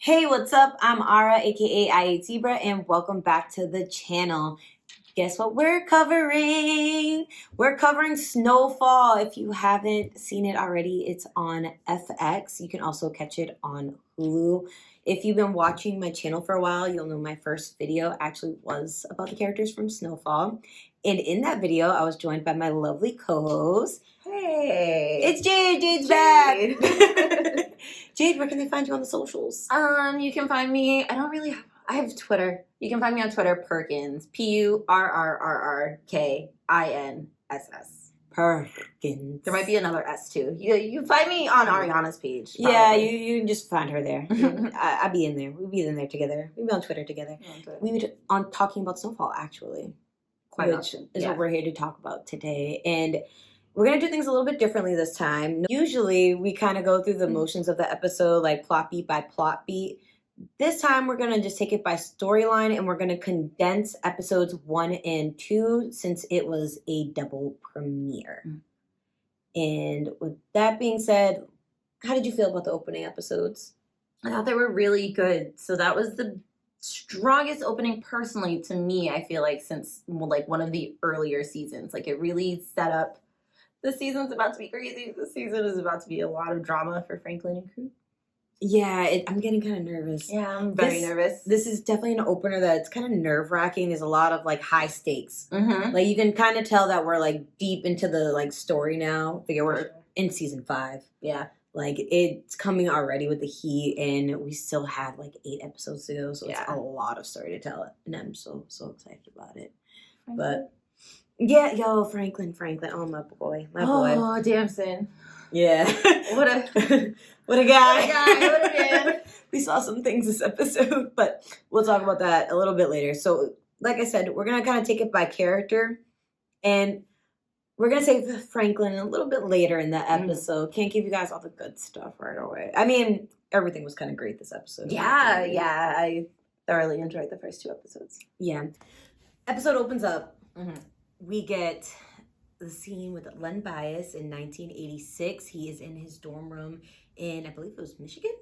Hey, what's up? I'm Ara, aka I Ate Zebra, and welcome back to the channel. Guess what we're covering? We're covering Snowfall. If you haven't seen it already, it's on FX. You can also catch it on Hulu. If you've been watching my channel for a while, you'll know my first video actually was about the characters from Snowfall. And in that video, I was joined by my lovely co-host. Hey, It's Jade. Jade's Jade. back. Jade, where can they find you on the socials? You can find me. I have Twitter. You can find me on Twitter, Perkins. PURRRRKINSS. Perkins. There might be another S too. You find me on Ariana's page. Probably. Yeah, you can just find her there. I'll be in there. We'll be in there together. We'll be on Twitter together. We be on talking about Snowfall, actually. Which is what we're here to talk about today. And we're going to do things a little bit differently this time. Usually, we kind of go through the motions of the episode, like plot beat by plot beat. This time, we're going to just take it by storyline, and we're going to condense episodes 1 and 2 since it was a double premiere. And with that being said, how did you feel about the opening episodes? I thought they were really good. So that was the strongest opening personally to me, I feel like, since like one of the earlier seasons. Like it really set up the season's about to be crazy. The season is about to be a lot of drama for Franklin and crew. Yeah, I'm getting kind of nervous. Yeah, I'm very nervous. This is definitely an opener that's kind of nerve-wracking. There's a lot of like high stakes. Mm-hmm. Like you can kind of tell that we're like deep into the like story now. Figure we're in season 5. Yeah. Like it's coming already with the heat, and we still have like 8 episodes to go, so it's a lot of story to tell, and I'm so excited about it. Franklin. But yeah, Franklin, oh my boy. Oh, Damson. Yeah, what a guy. What a man. We saw some things this episode, but we'll talk about that a little bit later. So, like I said, we're gonna kind of take it by character, and we're going to save Franklin a little bit later in the episode. Can't give you guys all the good stuff right away. I mean, everything was kind of great this episode. Yeah. I thoroughly enjoyed the first 2 episodes. Yeah. Episode opens up. Mm-hmm. We get the scene with Wanda'S in 1986. He is in his dorm room in, I believe it was Michigan?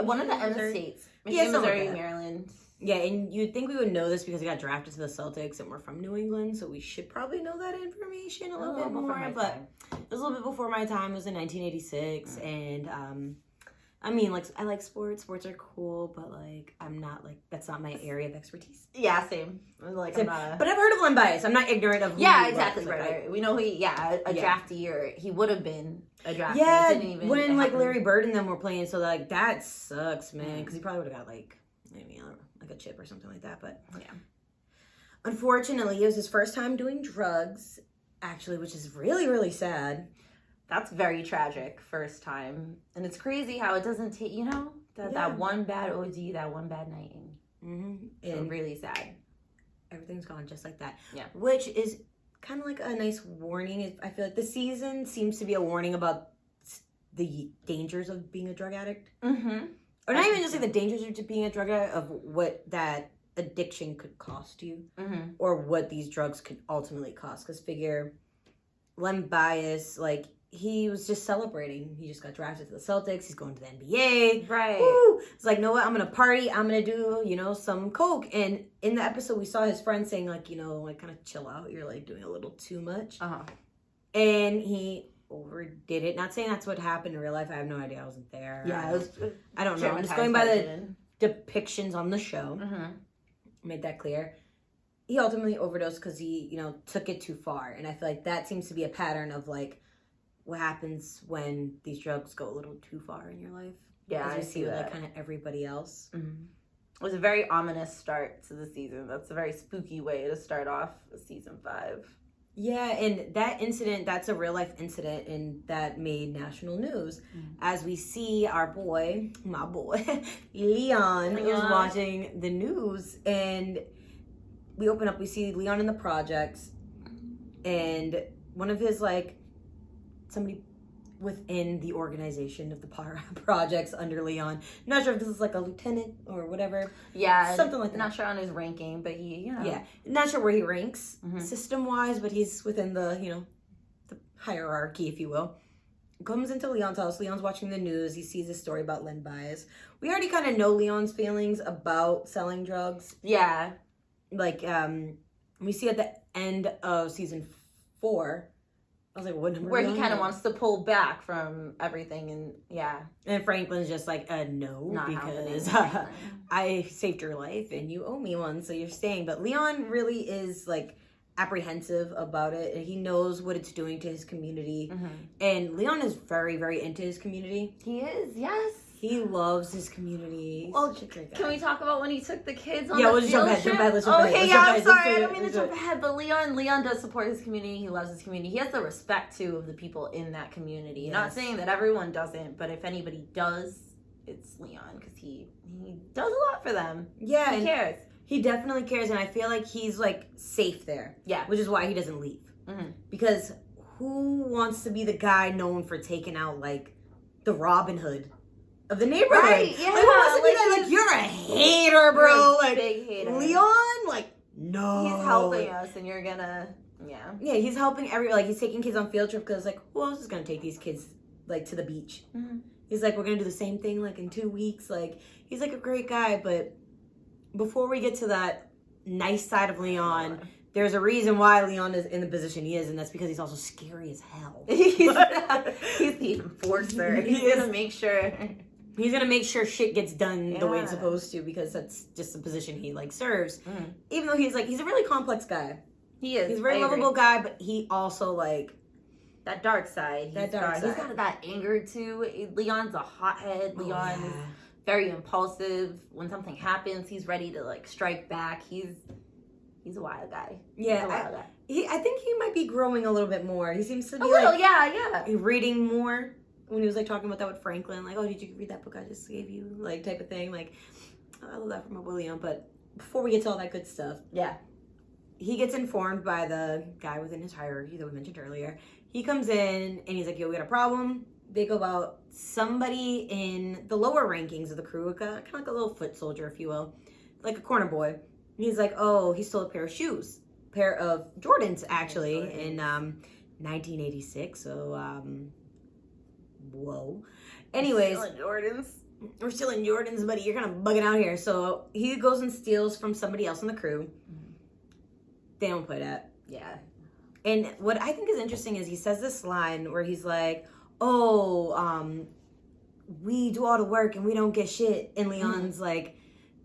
One of the M states. Michigan, Missouri, Maryland. Yeah, and you'd think we would know this because he got drafted to the Celtics and we're from New England, so we should probably know that information a little bit more. But it was a little bit before my time. It was in 1986, and I mean, like, I like sports. Sports are cool, but like, I'm not like that's not my area of expertise. Yeah, same. Like, same. But I've heard of Wanda'S. I'm not ignorant of. Yeah, exactly. Right. We know a draftee, or he would have been a draftee. Yeah, when like Larry Bird and them were playing, so like that sucks, man, because he probably would have got like maybe I don't know, like a chip or something like that. But yeah, unfortunately, it was his first time doing drugs, actually, which is really, really sad. That's very tragic, first time. And it's crazy how it doesn't take, that one bad OD, that one bad night. It's really sad. Everything's gone just like that. Yeah. Which is kind of like a nice warning. I feel like the season seems to be a warning about the dangers of being a drug addict. Mm-hmm. Or not even just like the dangers of being a drug addict, of what that addiction could cost you. Mm-hmm. Or what these drugs could ultimately cost. Because figure, Wanda'S, like, he was just celebrating. He just got drafted to the Celtics. He's going to the NBA. Right. Woo! It's like, know what? I'm going to party. I'm going to do, some coke. And in the episode, we saw his friend saying, like, like, kind of chill out. You're, like, doing a little too much. Uh-huh. And he overdid it. Not saying that's what happened in real life. I have no idea. I wasn't there. Yeah. I don't know. I'm just going by the depictions on the show. Mm-hmm. Made that clear. He ultimately overdosed because he, took it too far. And I feel like that seems to be a pattern of, like, what happens when these drugs go a little too far in your life. Yeah, I see that. Like, kind of everybody else. Mm-hmm. It was a very ominous start to the season. That's a very spooky way to start off season 5. Yeah, and that incident, that's a real life incident, and that made national news. Mm-hmm. As we see my boy, Leon is watching the news, and we open up, we see Leon in the projects, and one of his, like, somebody within the organization of the projects under Leon. Not sure if this is like a lieutenant or whatever. Yeah. Something like that. Not sure on his ranking, but he, Yeah. Not sure where he ranks system-wise, but he's within the, the hierarchy, if you will. comes into Leon's house. Leon's watching the news. He sees a story about Len Bias. We already kind of know Leon's feelings about selling drugs. Yeah. Like, we see at the end of season 4, I was like, what number? Where he kind of wants to pull back from everything, and yeah. And Franklin's just like, no, not because I saved your life and you owe me one, so you're staying. But Leon really is like apprehensive about it, and he knows what it's doing to his community. Mm-hmm. And Leon is very, very into his community. He is, yes. He loves his community. Well, can we talk about when he took the kids on the field trip? Let's jump ahead. Okay, I'm sorry. I don't mean to jump ahead, but Leon does support his community. He loves his community. He has the respect, too, of the people in that community. Yes. Not saying that everyone doesn't, but if anybody does, it's Leon, because he does a lot for them. Yeah. He cares. He definitely cares, and I feel like he's, like, safe there. Yeah. Which is why he doesn't leave. Mm-hmm. Because who wants to be the guy known for taking out, like, the Robin Hood of the neighborhood? Right, yeah. Like, you're a hater, bro. Like, big hater. Leon, like, no. He's helping us, and you're gonna, yeah. Yeah, he's helping like, he's taking kids on field trip, because, like, who else is gonna take these kids, like, to the beach? Mm-hmm. He's like, we're gonna do the same thing, like, in 2 weeks. Like, he's, like, a great guy, but before we get to that nice side of Leon, there's a reason why Leon is in the position he is, and that's because he's also scary as hell. He's the enforcer. He's gonna make sure. He's gonna make sure shit gets done the way it's supposed to, because that's just the position he like serves. Mm. Even though he's a really complex guy. He is. He's a very lovable guy, but he also like that dark side. He's got that anger too. Leon's a hothead. Leon is very impulsive. When something happens, he's ready to like strike back. He's a wild guy. Yeah, I think he might be growing a little bit more. He seems to be reading more. When he was like talking about that with Franklin, like, oh, did you read that book I just gave you? Like, type of thing. Like, I love that from a William. But before we get to all that good stuff, he gets informed by the guy within his hierarchy that we mentioned earlier. He comes in and he's like, yo, we got a problem. They go about somebody in the lower rankings of the crew, kind of like a little foot soldier, if you will, like a corner boy. And he's like, oh, he stole a pair of shoes, pair of Jordans, actually, in 1986. So, whoa. Anyways, we're stealing Jordans, buddy. You're kind of bugging out here. So he goes and steals from somebody else in the crew. They don't play that. Yeah. And what I think is interesting is he says this line where he's like, oh, we do all the work and we don't get shit. And Leon's like,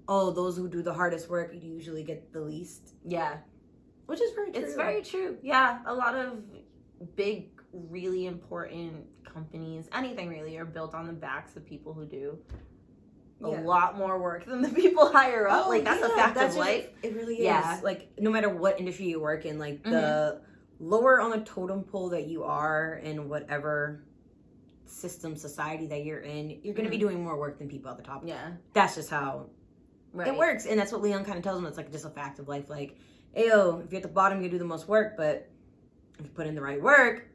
oh, those who do the hardest work usually get the least. Yeah. Which is very true. It's very true. Yeah. A lot of big, really important companies, anything really, are built on the backs of people who do a lot more work than the people higher up. Like, that's a fact of life. It really is. Yeah. Like, no matter what industry you work in, like, the lower on the totem pole that you are in whatever system, society that you're in, you're going to be doing more work than people at the top. Yeah. That's just how it works. And that's what Leon kind of tells him. It's like just a fact of life. Like, ayo, if you're at the bottom, you do the most work, but if you put in the right work,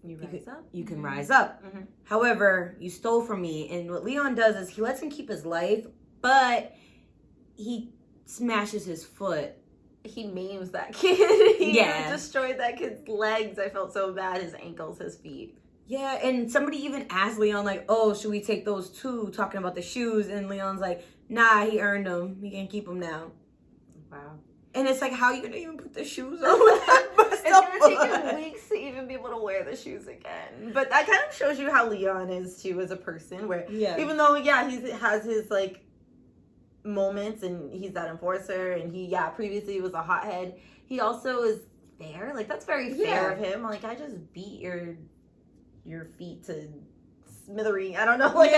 you can rise up. Mm-hmm. However, you stole from me. And what Leon does is he lets him keep his life, but he smashes his foot. He maims that kid. He destroyed that kid's legs. I felt so bad. His ankles, his feet. Yeah, and somebody even asked Leon, like, oh, should we take those too? Talking about the shoes. And Leon's like, nah, he earned them. He can keep them now. Wow. And it's like, how are you going to even put the shoes on with that? It's going to take him weeks to even be able to wear the shoes again. But that kind of shows you how Leon is, too, as a person. Where even though, he has his, like, moments, and he's that enforcer, and he, previously was a hothead, he also is fair. Like, that's very fair of him. Like, I just beat your feet to smithereen. I don't know. Like,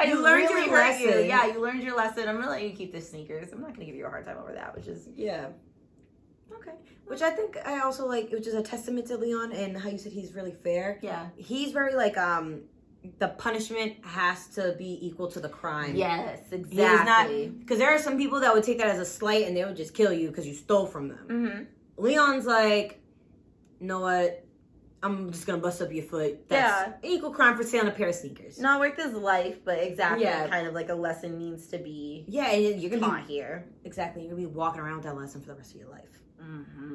you learned your lesson. Yeah, you learned your lesson. I'm gonna let you keep the sneakers. I'm not gonna give you a hard time over that. Which is okay. Which I think I also like, which is a testament to Leon and how you said he's really fair. Yeah, he's very like the punishment has to be equal to the crime. Yes, exactly. Because there are some people that would take that as a slight and they would just kill you because you stole from them. Mm-hmm. Leon's like, you know what? I'm just gonna bust up your foot. That's equal crime for stealing a pair of sneakers. Not worth his life, but kind of like a lesson needs to be. Yeah, and you're gonna be here. Exactly, you're gonna be walking around with that lesson for the rest of your life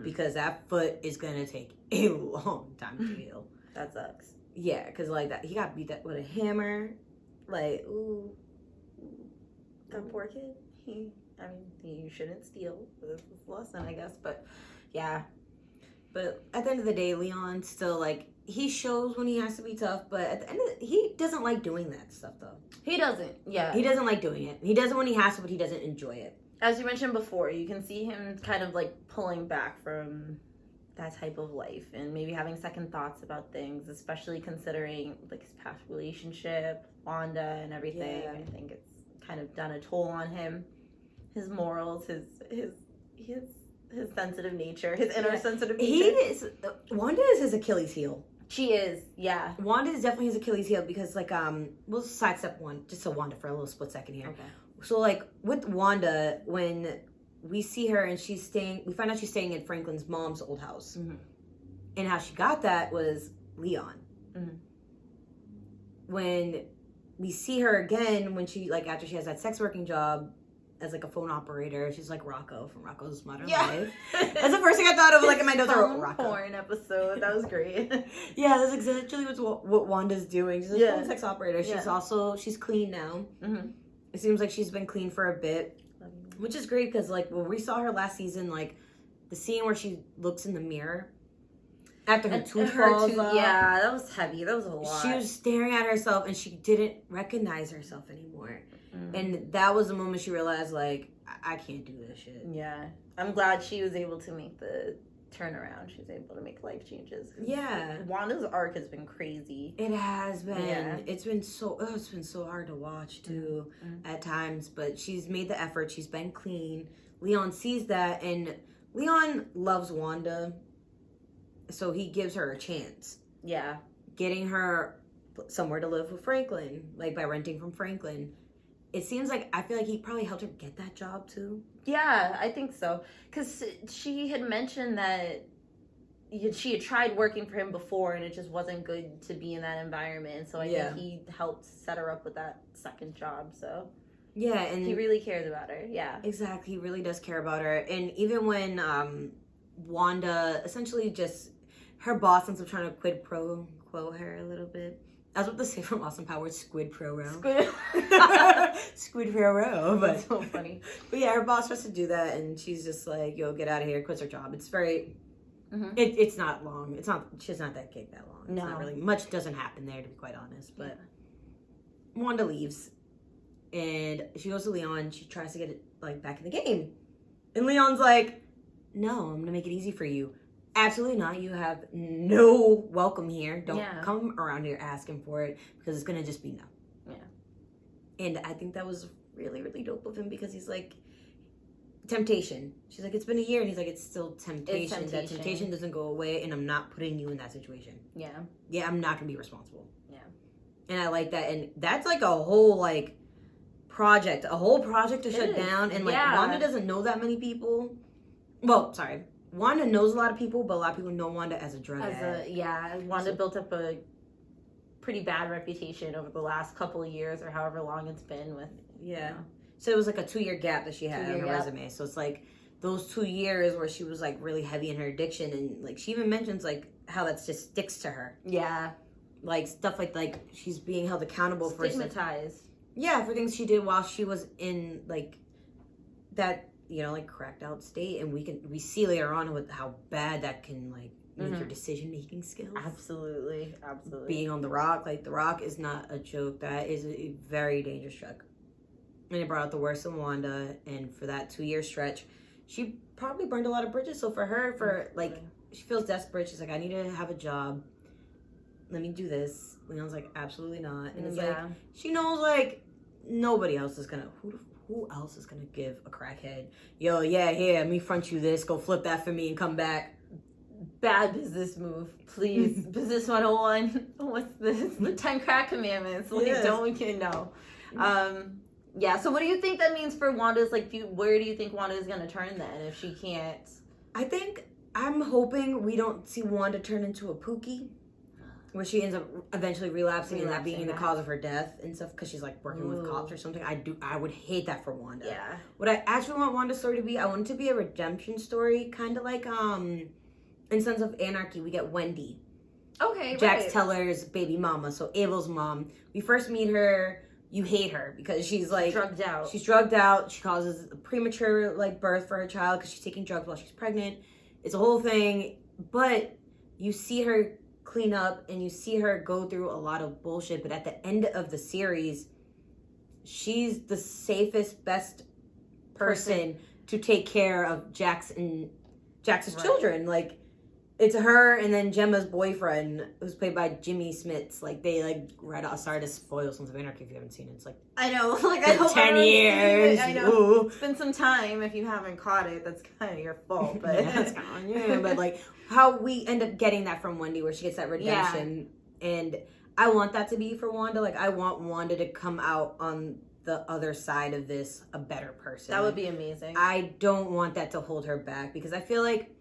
because that foot is gonna take a long time to heal. That sucks. Yeah, because like that, he got beat up with a hammer. Like, ooh, that poor kid. He you shouldn't steal. This is a lesson, I guess. But yeah. But at the end of the day, Leon still like he shows when he has to be tough. But at the end of he doesn't like doing that stuff though. He doesn't. Yeah. He doesn't like doing it. He does it when he has to, but he doesn't enjoy it. As you mentioned before, you can see him kind of like pulling back from that type of life and maybe having second thoughts about things, especially considering like his past relationship, Wanda, and everything. Yeah. I think it's kind of done a toll on him. His morals, his sensitive nature, his inner sensitive nature. Wanda is his Achilles heel. She is, yeah. Wanda is definitely his Achilles heel because like we'll sidestep one just to Wanda for a little split second here. Okay. So like with Wanda, when we see her and we find out she's staying in Franklin's mom's old house. Mm-hmm. And how she got that was Leon. Mm-hmm. When we see her again, when she like after she has that sex working job as like a phone operator, she's like Rocco from Rocco's Modern Life. That's the first thing I thought of like in my notes. Rocco porn episode. That was great. Yeah, that's exactly what Wanda's doing. She's a phone sex operator. She's clean now. Mm-hmm. It seems like she's been clean for a bit, which is great because like when we saw her last season, like the scene where she looks in the mirror after her tooth falls off. Yeah, that was heavy. That was a lot. She was staring at herself and she didn't recognize herself anymore. Mm-hmm. And that was the moment she realized, like, I can't do this shit. Yeah. I'm glad she was able to make the turnaround. She was able to make life changes. Yeah. Wanda's arc has been crazy. It has been. Yeah. It's been so hard to watch, too, at times. But she's made the effort. She's been clean. Leon sees that. And Leon loves Wanda. So he gives her a chance. Yeah. Getting her somewhere to live with Franklin. Like, by renting from Franklin. It seems like, I feel like he probably helped her get that job, too. Yeah, I think so. Because she had mentioned that she had tried working for him before, and it just wasn't good to be in that environment. So I think he helped set her up with that second job, so... Yeah, and... He really cares about her, yeah. Exactly, he really does care about her. And even when Wanda essentially just... Her boss ends up trying to quid pro quo her a little bit. I was about to say from Austin Powers, Squid Pro Row. Squid Pro Row. But, that's so funny. But yeah, her boss tries to do that, and she's just like, yo, get out of here, quits her job. It's very... Mm-hmm. It's not long. She's not that gig that long. It's not really... Much doesn't happen there, to be quite honest. But Wanda leaves, and she goes to Leon. She tries to get it, like, back in the game. And Leon's like, no, I'm going to make it easy for you. Absolutely not. You have no welcome here. Don't come around here asking for it because it's going to just be no. Yeah. And I think that was really, really dope of him because he's like, temptation. She's like, it's been a year. And he's like, it's still temptation. That temptation doesn't go away and I'm not putting you in that situation. Yeah. Yeah, I'm not going to be responsible. Yeah. And I like that. And that's like a whole like project. A whole project to shut down. And like Wanda doesn't know that many people. Well, sorry. Wanda knows a lot of people, but a lot of people know Wanda as a drug addict. Wanda built up a pretty bad reputation over the last couple of years or however long it's been with. Yeah. So it was like a 2-year gap that she had on her resume. So it's like those 2 years where she was like really heavy in her addiction. And like she even mentions like how that just sticks to her. Yeah. Like stuff like she's being held accountable for... Stigmatized. Yeah, for things she did while she was in like that... you know, like cracked out state, and we see later on with how bad that can like make your decision making skills. Absolutely. Being on the Rock, like the Rock is not a joke. That is a very dangerous drug, and it brought out the worst in Wanda. And for that 2-year stretch, she probably burned a lot of bridges. So for her, like she feels desperate. She's like, I need to have a job. Let me do this. Leon's like, absolutely not. And it's like she knows like nobody else is gonna. Who else is going to give a crackhead, yo, let me front you this, go flip that for me and come back. Bad business move, please. Business 101. What's this? The 10 crack commandments. Like, don't you know? So what do you think that means for Wanda's, like, where do you think Wanda is going to turn then if she can't? I'm hoping we don't see Wanda turn into a Pookie. Where she ends up eventually relapsing and that being the cause of her death and stuff because she's like working with cops or something. I would hate that for Wanda. Yeah. What I actually want Wanda's story to be, I want it to be a redemption story, kind of like in Sons of Anarchy we get Wendy. Okay, Jax Teller's baby mama, so Abel's mom. We first meet her. You hate her because she's like drugged out. She's drugged out. She causes a premature like birth for her child because she's taking drugs while she's pregnant. It's a whole thing, but you see her clean up and you see her go through a lot of bullshit. But at the end of the series, she's the safest, best person to take care of Jax's children. Like, it's her and then Gemma's boyfriend, who's played by Jimmy Smits. Like, they, like, right out. Sorry to spoil Sons of Anarchy if you haven't seen it. It's like, I know. Like, I hope 10 years. I know. Ooh. It's been some time. If you haven't caught it, that's kind of your fault. But that's kind of on you. But, like, how we end up getting that from Wendy, where she gets that redemption. Yeah. And I want that to be for Wanda. Like, I want Wanda to come out on the other side of this a better person. That would be amazing. I don't want that to hold her back because I feel like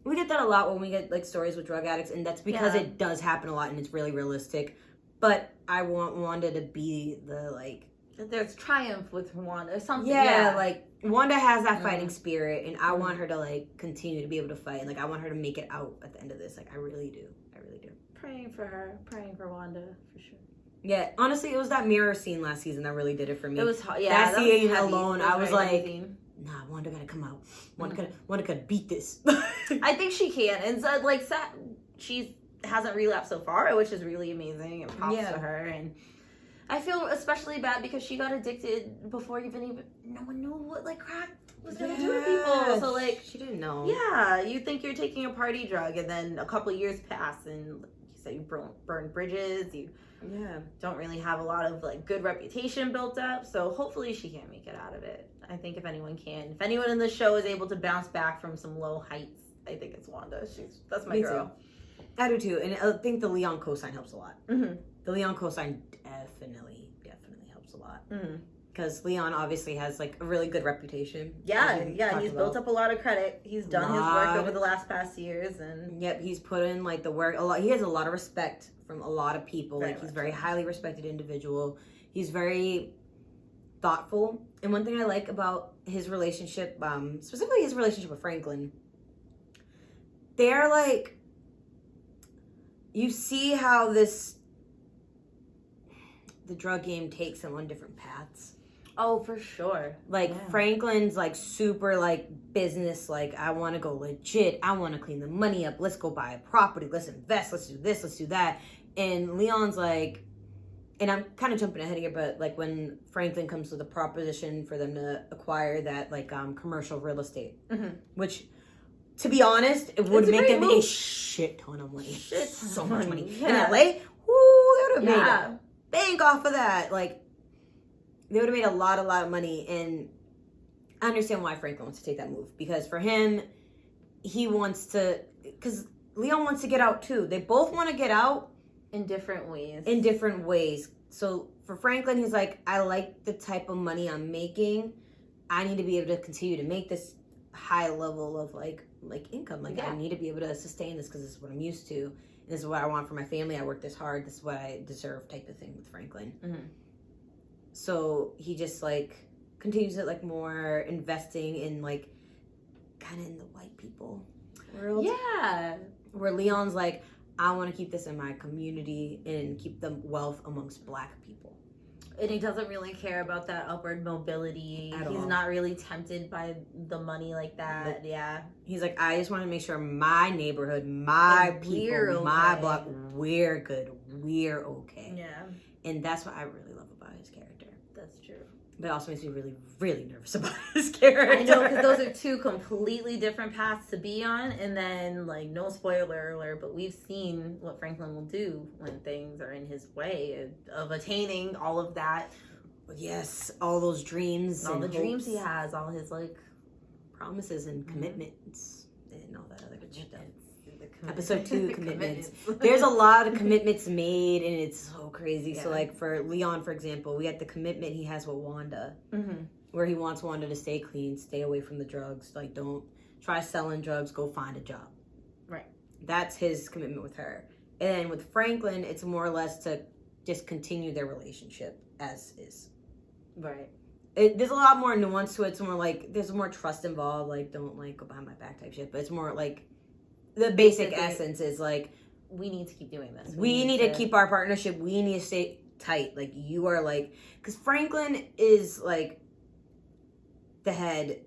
we get that a lot when we get like stories with drug addicts, and that's because it does happen a lot and it's really realistic. But I want Wanda to be the like there's triumph with Wanda or something. Yeah, like Wanda has that fighting spirit, and I want her to like continue to be able to fight, and like I want her to make it out at the end of this. Like I really do. Praying for her, praying for Wanda for sure. Yeah, honestly, it was that mirror scene last season that really did it for me. It was hot. Yeah, that scene alone, I was like, nah, Wanda gotta come out. Wanda gotta beat this. I think she can. And so, like, she hasn't relapsed so far, which is really amazing. And props to her. And I feel especially bad because she got addicted before even no one knew what like crack was gonna do to people. So like she didn't know. Yeah, you think you're taking a party drug, and then a couple years pass, and you said you burned bridges. You don't really have a lot of like good reputation built up. So hopefully she can make it out of it. I think if anyone in the show is able to bounce back from some low heights, I think it's Wanda. That's my girl. Too. I do too, and I think the Leon cosign helps a lot. Mm-hmm. The Leon cosign definitely helps a lot. Because Leon obviously has like a really good reputation. Yeah, he's built up a lot of credit. He's done his work over the past years, and he's put in like the work a lot. He has a lot of respect from a lot of people. Like he's very highly respected individual. He's very thoughtful. And one thing I like about his relationship, specifically his relationship with Franklin, they're like, you see how the drug game takes him on different paths. Oh, for sure. Like Franklin's like super like business, like I want to go legit. I want to clean the money up. Let's go buy a property. Let's invest. Let's do this. Let's do that. And Leon's like, and I'm kind of jumping ahead here, but like when Franklin comes to the proposition for them to acquire that like commercial real estate, which to be honest, it would make them a shit ton of money. So much money. In LA, they would have made a bank off of that. Like they would have made a lot of money. And I understand why Franklin wants to take that move, because for him, he wants to, because Leon wants to get out too. They both want to get out. In different ways. So for Franklin, he's like, I like the type of money I'm making. I need to be able to continue to make this high level of like income. Like I need to be able to sustain this because this is what I'm used to. And this is what I want for my family. I work this hard. This is what I deserve type of thing with Franklin. So he just like continues it like more investing in like kind of in the white people world. Yeah. Where Leon's like, I want to keep this in my community and keep the wealth amongst Black people. And he doesn't really care about that upward mobility. He's not really tempted by the money like that. Yeah. He's like, I just want to make sure my neighborhood, my people, my block, we're good. We're okay. Yeah. And that's what I really love about his character. That's true. But it also makes me really, really nervous about his character. I know, because those are two completely different paths to be on. And then, like, no spoiler alert, but we've seen what Franklin will do when things are in his way of attaining all of that. Yes, all those dreams. And all the dreams he has, all his, like, promises and commitments and all that other good stuff. Episode 2, commitments. There's a lot of commitments made, and it's so crazy. So, like, for Leon, for example, we had the commitment he has with Wanda, where he wants Wanda to stay clean, stay away from the drugs. Like, don't try selling drugs, go find a job. Right. That's his commitment with her. And then with Franklin, it's more or less to just continue their relationship as is. Right. There's a lot more nuance to it. It's more like, there's more trust involved. Like, don't, like, go behind my back type shit. But it's more like, the basic essence is like, we need to keep doing this. We need to keep our partnership. We need to stay tight. Like, you are like, because Franklin is like the head.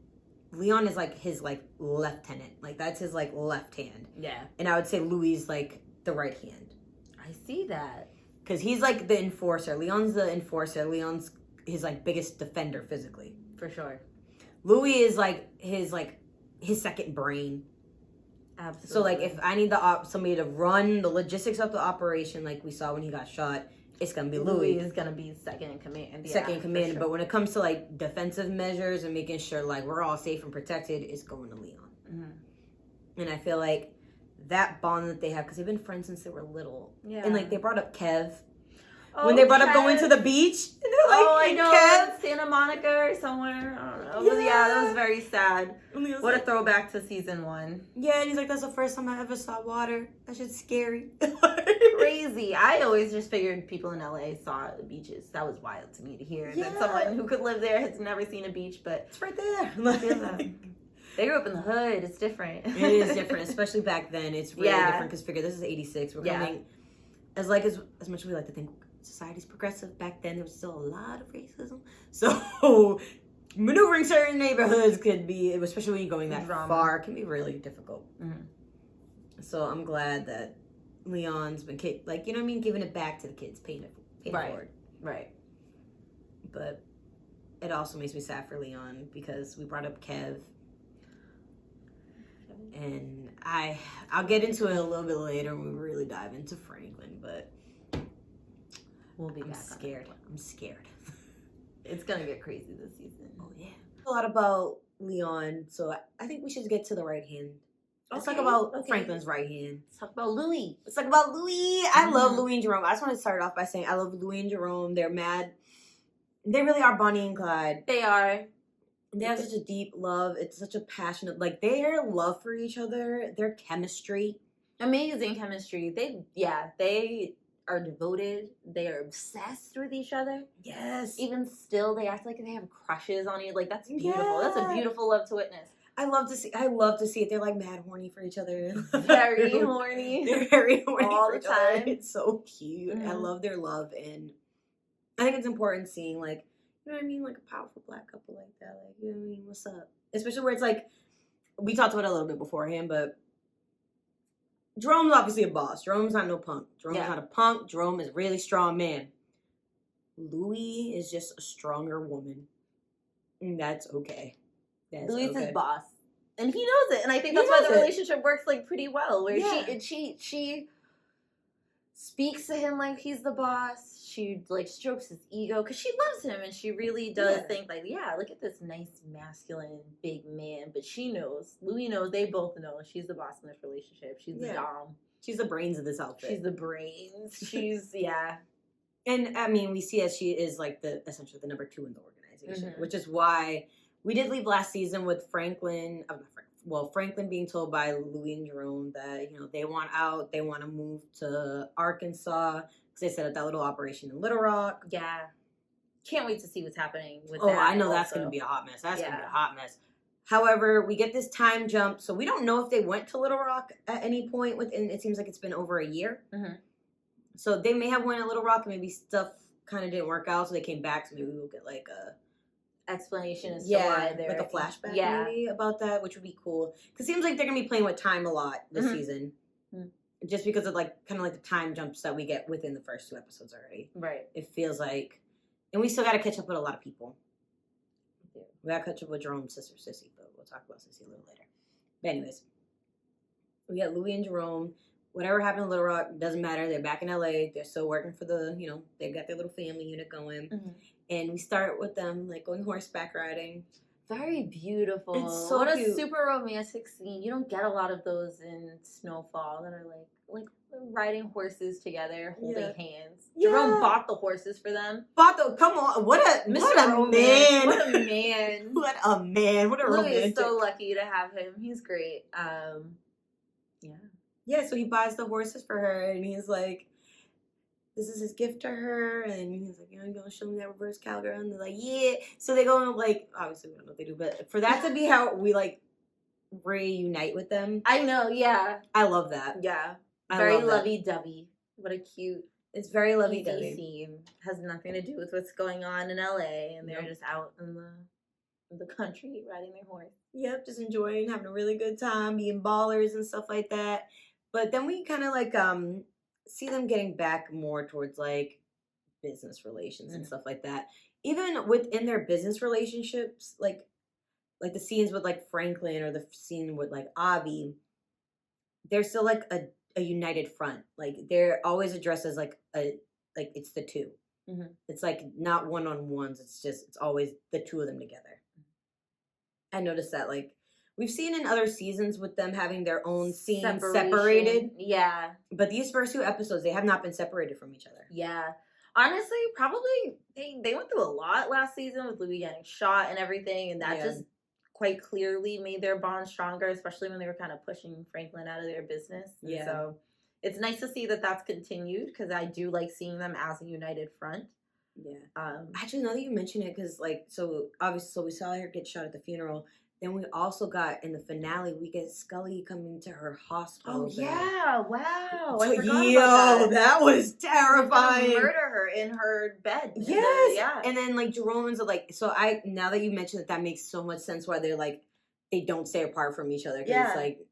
Leon is like his like lieutenant. Like, that's his like left hand. Yeah. And I would say Louis is like the right hand. I see that. Because he's like the enforcer. Leon's the enforcer. Leon's his like biggest defender physically. For sure. Louis is like his second brain. Absolutely. So like, if I need somebody to run the logistics of the operation, like we saw when he got shot, it's gonna be Louis. Is gonna be second in command. Second in command. Sure. But when it comes to like defensive measures and making sure like we're all safe and protected, it's going to Leon. Mm-hmm. And I feel like that bond that they have, because they've been friends since they were little. Yeah. And like, they brought up Kev. When they brought up going to the beach. And they're like, I know. Kev. Santa Monica or somewhere. I don't know. Yeah, that was very sad. What a throwback to season 1. Yeah, and he's like, that's the first time I ever saw water. That shit's scary. Crazy. I always just figured people in LA saw the beaches. That was wild to me to hear. Yeah. That someone who could live there has never seen a beach, but it's right there. They grew up in the hood. It's different. It is different, especially back then. It's really different, because figure this is 86. We're coming as much as we like to think society's progressive. Back then, there was still a lot of racism. So maneuvering certain neighborhoods could be, especially when you're going that far, can be really difficult. Mm-hmm. So I'm glad that Leon's been like, you know what I mean, giving it back to the kids, paying it forward. Right. But it also makes me sad for Leon, because we brought up Kev. And I'll get into it a little bit later when we really dive into Franklin, but we'll be I'm back. I'm scared. It's gonna get crazy this season. Oh yeah. A lot about Leon, so I think we should get to the right hand. Let's talk about Franklin's right hand. Let's talk about Louie. I love Louie and Jerome. I just want to start off by saying I love Louie and Jerome. They're mad. They really are Bonnie and Clyde. They are. They have such a deep love. It's such a passionate, like, their love for each other, their chemistry. Amazing chemistry. They are devoted. They are obsessed with each other. Yes. Even still, they act like they have crushes on you. Like, that's beautiful. Yeah. That's a beautiful love to witness. I love to see it. They're like mad horny for each other. Very horny. They're very horny all for the time. It's so cute. Mm-hmm. I love their love, and I think it's important seeing, like, you know what I mean? Like a powerful black couple like that. Like, you know what I mean? What's up? Especially where it's like, we talked about it a little bit beforehand, but Jerome's obviously a boss. Jerome's not no punk. Jerome's not a punk. Jerome is a really strong man. Louis is just a stronger woman. And that's okay. Louis is his boss. And he knows it. And I think that's why the relationship works like pretty well. Where she speaks to him like he's the boss. She like strokes his ego because she loves him, and she really does think like, look at this nice masculine big man. But she knows, Louis knows, they both know she's the boss in this relationship. She's the dom. She's the brains of this outfit. She's the brains. She's And I mean, we see as she is like essentially the number 2 in the organization, which is why we did leave last season with Franklin. Franklin being told by Louie and Jerome that, you know, they want out, they want to move to Arkansas because they set up that little operation in Little Rock. Yeah. Can't wait to see what's happening with that. Oh, I know that's going to be a hot mess. That's going to be a hot mess. However, we get this time jump, so we don't know if they went to Little Rock at any point within, it seems like it's been over a year. Mm-hmm. So they may have went to Little Rock and maybe stuff kind of didn't work out, so they came back, so maybe we'll get like a explanation as to why they're like a flashback maybe about that, which would be cool, because it seems like they're gonna be playing with time a lot this season, just because of like kind of like the time jumps that we get within the first 2 episodes already. Right. It feels like, and we still got to catch up with a lot of people. We got to catch up with Jerome's sister Sissy, but we'll talk about Sissy a little later. But anyways, we got Louie and Jerome. Whatever happened in Little Rock doesn't matter. They're back in LA. They're still working for the, you know, they've got their little family unit going. And we start with them like going horseback riding. Very beautiful. It's so what cute. A super romantic scene. You don't get a lot of those in Snowfall that are like riding horses together, holding hands. Yeah. Jerome bought the horses for them. Come on, what a man! What a man! What a man! What a Louis romantic. Is so lucky to have him. He's great. Yeah. So he buys the horses for her, and he's like, this is his gift to her, and he's like, you know, you're gonna show me that reverse cowgirl, and they're like, yeah. So they go and like, obviously we don't know what they do, but for that to be how we like reunite with them, I know, yeah, I love that. Yeah, Very lovey-dovey. What a cute. It's very lovey-dovey. Scene. Has nothing to do with what's going on in LA, and they're just out in the country riding their horse. Yep, just enjoying, having a really good time, being ballers and stuff like that. But then we kind of like see them getting back more towards like business relations and stuff like that. Even within their business relationships, like the scenes with like Franklin or the scene with like Avi, they're still like a united front. Like they're always addressed as like it's the two. It's like not one-on-ones. It's always the two of them together. I noticed that like we've seen in other seasons with them having their own scenes separated. Yeah. But these first 2 episodes, they have not been separated from each other. Yeah. Honestly, probably they went through a lot last season with Louie getting shot and everything, and that just quite clearly made their bond stronger, especially when they were kind of pushing Franklin out of their business. Yeah. And so it's nice to see that that's continued, because I do like seeing them as a united front. Yeah. Actually, now that you mention it, because like, so obviously, so we saw her get shot at the funeral. Then we also got in the finale, we get Scully coming to her hospital. Oh yeah! Wow! I forgot about that was terrifying. Murder her in her bed. Yes. And then like Jerome's like, so now that you mentioned that makes so much sense why they're like they don't stay apart from each other. It's like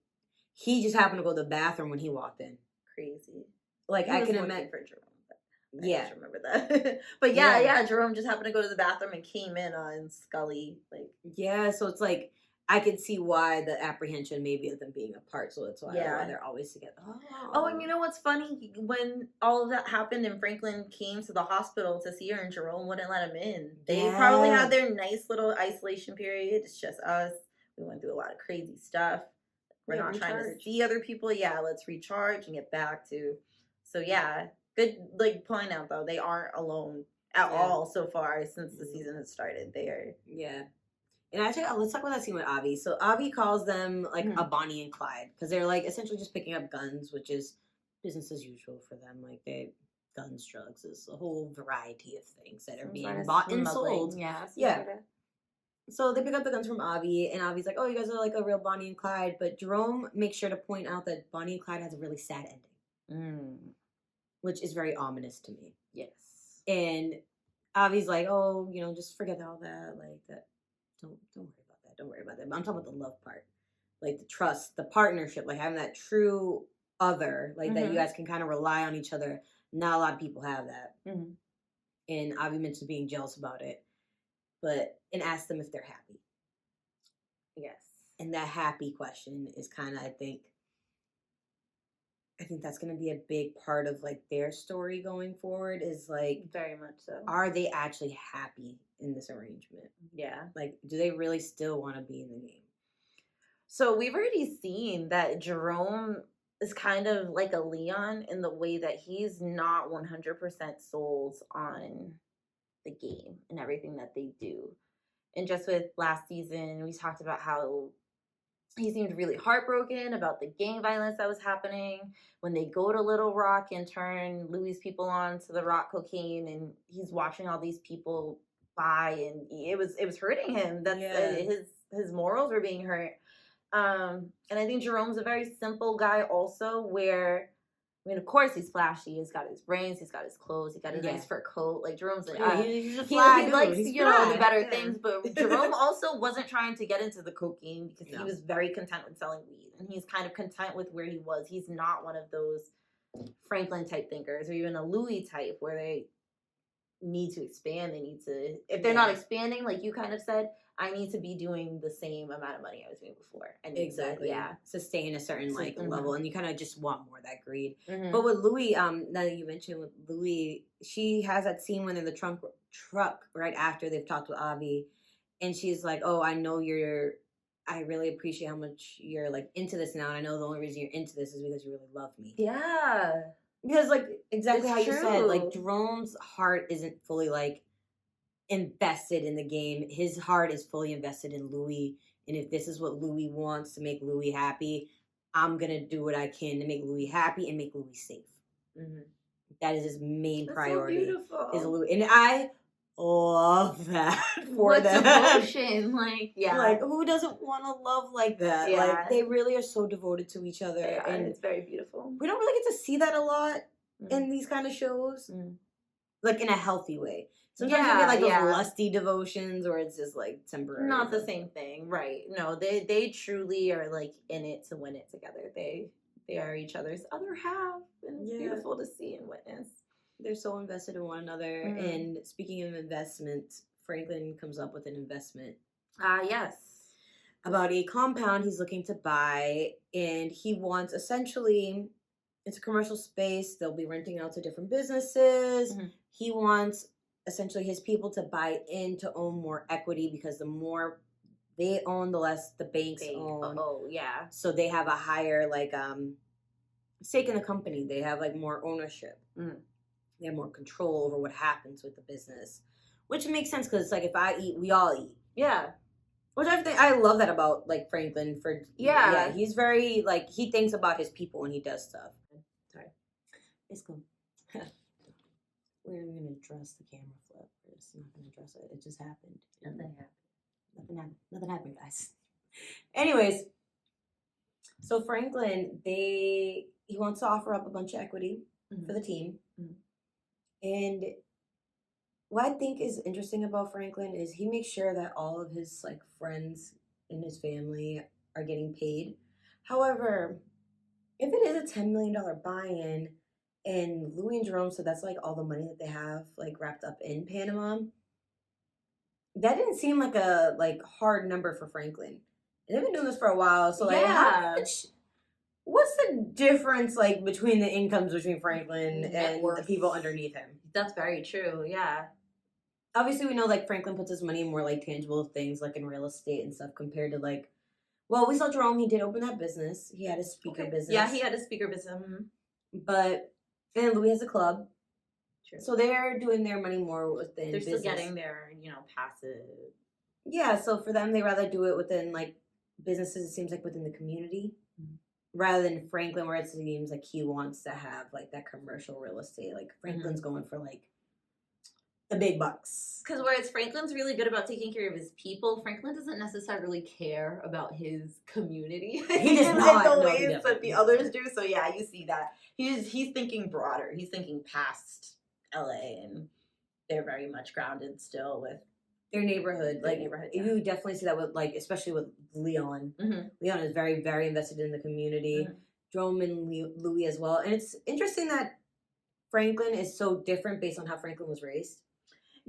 he just happened to go to the bathroom when he walked in. Crazy. Like I can imagine for Jerome. I just remember that. But Jerome just happened to go to the bathroom and came in on Scully. Like, so it's like I could see why the apprehension maybe of them being apart. So that's why they're always together. Oh, and you know what's funny? When all of that happened and Franklin came to the hospital to see her and Jerome wouldn't let him in. They probably had their nice little isolation period. It's just us. We went through a lot of crazy stuff. We're not trying to see other people. Yeah, let's recharge and get back to. So good, like, point out, though, they aren't alone at all so far since the season has started. They are. Yeah. And actually, let's talk about that scene with Avi. So Avi calls them, like, a Bonnie and Clyde. Because they're, like, essentially just picking up guns, which is business as usual for them. Like, guns, drugs, is a whole variety of things that are being bought and sold. Yeah. So they pick up the guns from Avi, and Avi's like, oh, you guys are, like, a real Bonnie and Clyde. But Jerome makes sure to point out that Bonnie and Clyde has a really sad ending. Which is very ominous to me. Yes. And Avi's like, oh, just forget all that. Like, that. Don't worry about that. Don't worry about that. But I'm talking about the love part. Like, the trust, the partnership, like having that true other, like that you guys can kind of rely on each other. Not a lot of people have that. And Avi mentioned being jealous about it. And ask them if they're happy. Yes. And that happy question is kind of, I think that's going to be a big part of, like, their story going forward is, like... Very much so. Are they actually happy in this arrangement? Yeah. Like, do they really still want to be in the game? So we've already seen that Jerome is kind of like a Leon in the way that he's not 100% sold on the game and everything that they do. And just with last season, we talked about how he seemed really heartbroken about the gang violence that was happening when they go to Little Rock and turn Louie's people on to the rock cocaine, and he's watching all these people die, and it was hurting him. That's his morals were being hurt. And I think Jerome's a very simple guy also, where of course he's flashy. He's got his brains. He's got his clothes. He got his nice fur coat. Like, Jerome's like, he likes, the better things. But Jerome also wasn't trying to get into the cocaine because he was very content with selling weed. And he's kind of content with where he was. He's not one of those Franklin type thinkers or even a Louie type where they need to expand. They need to, if they're not expanding, like you kind of said, I need to be doing the same amount of money I was doing before. And exactly. Sustain a certain level, and you kind of just want more of that greed. But with Louie, now that you mentioned with Louie, she has that scene when they're in the truck right after they've talked with Avi, and she's like, "Oh, I know I really appreciate how much you're like into this now, and I know the only reason you're into this is because you really love me." Yeah. Because like exactly how you said, like Jerome's heart isn't fully like invested in the game. His heart is fully invested in Louie, and if this is what Louie wants to make Louie happy, I'm gonna do what I can to make Louie happy and make Louie safe. That is his main priority. So beautiful. Is Louie, and I love that for What's them. devotion? Like, yeah. Like, who doesn't want to love like that? Yeah. Like, they really are so devoted to each other. Yeah, and it's very beautiful. We don't really get to see that a lot in these kind of shows. Like, in a healthy way. Sometimes you get, like, those lusty devotions where it's just, like, temporary. Not the same thing, right. No, they truly are, like, in it to win it together. They are each other's other half, and it's beautiful to see and witness. They're so invested in one another. And speaking of investment, Franklin comes up with an investment. Yes. About a compound he's looking to buy, and he wants, essentially, it's a commercial space. They'll be renting out to different businesses. He wants, essentially, his people to buy in to own more equity, because the more they own, the less the banks own. Oh, yeah. So they have a higher, like, stake in the company. They have, like, more ownership. They have more control over what happens with the business, which makes sense, because it's like, if I eat, we all eat. Yeah. Which I love that about, like, Franklin. Yeah, he's very, like, he thinks about his people when he does stuff. Sorry. It's cool. We're going to address the camera flip. We're just not going to address it. It just happened. Nothing happened, guys. Anyways, so Franklin, he wants to offer up a bunch of equity for the team. And what I think is interesting about Franklin is he makes sure that all of his, like, friends and his family are getting paid. However, if it is a $10 million buy-in, and Louie and Jerome said that's, like, all the money that they have, like, wrapped up in Panama, that didn't seem like a, like, hard number for Franklin. And they've been doing this for a while, so, like, what's the difference, like, between the incomes between Franklin and the people underneath him? That's very true, yeah. Obviously, we know, like, Franklin puts his money in more, like, tangible things, like in real estate and stuff, compared to, like, well, we saw Jerome, he did open that business. He had a speaker business. Yeah, he had a speaker business. But, and Louis has a club. True. So they're doing their money more within They're business. Still getting their, passive. Yeah, so for them, they rather do it within, like, businesses, it seems like, within the community. Rather than Franklin, where it seems like he wants to have, like, that commercial real estate. Like, Franklin's going for, like, the big bucks. Because whereas Franklin's really good about taking care of his people, Franklin doesn't necessarily care about his community. He does not. In the ways that the others do. So yeah, you see that. He's thinking broader. He's thinking past LA, and they're very much grounded still with their neighborhood. You definitely see that with, like, especially with Leon. Leon is very, very invested in the community. Jerome and Louis as well. And it's interesting that Franklin is so different based on how Franklin was raised.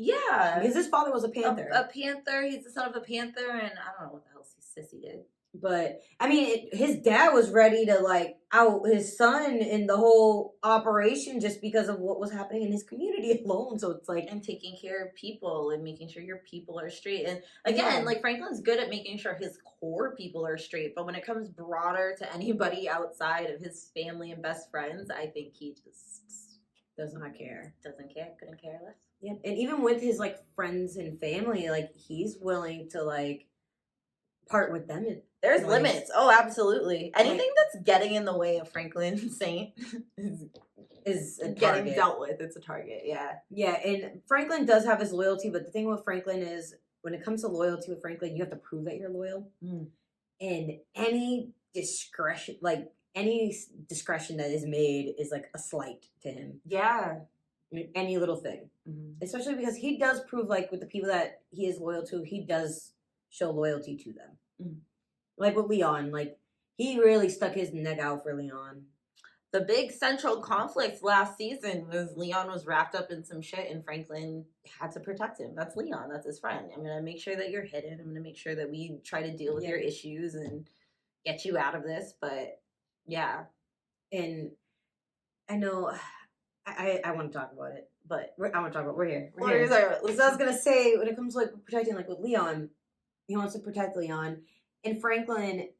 Yeah. Because his father was a panther. A panther. He's the son of a panther, and I don't know what the hell Sissy did. But, I mean, his dad was ready to, like, out his son in the whole operation just because of what was happening in his community alone. So it's like... And taking care of people and making sure your people are straight. And, again, like, Franklin's good at making sure his core people are straight. But when it comes broader to anybody outside of his family and best friends, I think he just... does not care. Doesn't care. Couldn't care less. Yeah. And even with his, like, friends and family, like, he's willing to, like, part with them. There's limits. Oh, absolutely. Anything that's getting in the way of Franklin Saint is a getting dealt with. It's a target, yeah. Yeah, and Franklin does have his loyalty, but the thing with Franklin is when it comes to loyalty with Franklin, you have to prove that you're loyal. And any discretion that is made is like a slight to him. Yeah. Any little thing. Especially because he does prove, like, with the people that he is loyal to, he does show loyalty to them. Like with Leon, like, he really stuck his neck out for Leon. The big central conflict last season was Leon was wrapped up in some shit and Franklin had to protect him. That's Leon. That's his friend. I'm going to make sure that you're hidden. I'm going to make sure that we try to deal with your issues and get you out of this. But, yeah. And I know... I want to talk about it, but I want to talk about we're here. So I was going to say, when it comes to, like, protecting, like, with Leon, he wants to protect Leon. And Franklin,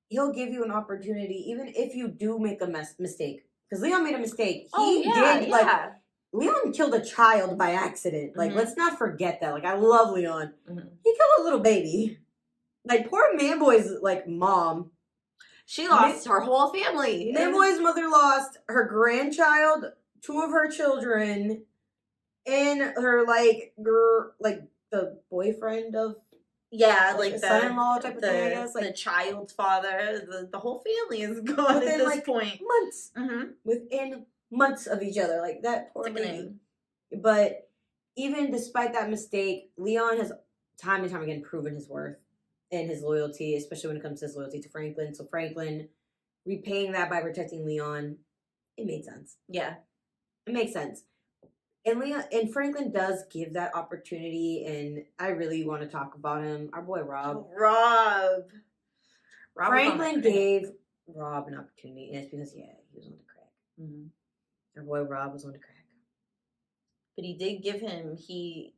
he'll give you an opportunity, even if you do make a mistake. Because Leon made a mistake. Like, Leon killed a child by accident. Like, let's not forget that. Like, I love Leon. He killed a little baby. Like, poor Manboy's, like, mom. She lost her whole family. Manboy's mother lost her grandchild, 2 of her children, and her the boyfriend of like the son-in-law type of thing, I guess. The child's father, the whole family is gone at this point. Months. Within months of each other. Like, that poor lady. But even despite that mistake, Leon has time and time again proven his worth and his loyalty, especially when it comes to his loyalty to Franklin. So Franklin repaying that by protecting Leon, it made sense. Yeah. It makes sense. And Franklin does give that opportunity, and I really want to talk about him. Our boy Rob. Franklin gave Rob an opportunity, and it's because he was on the crack. Our boy Rob was on the crack. But he did give him he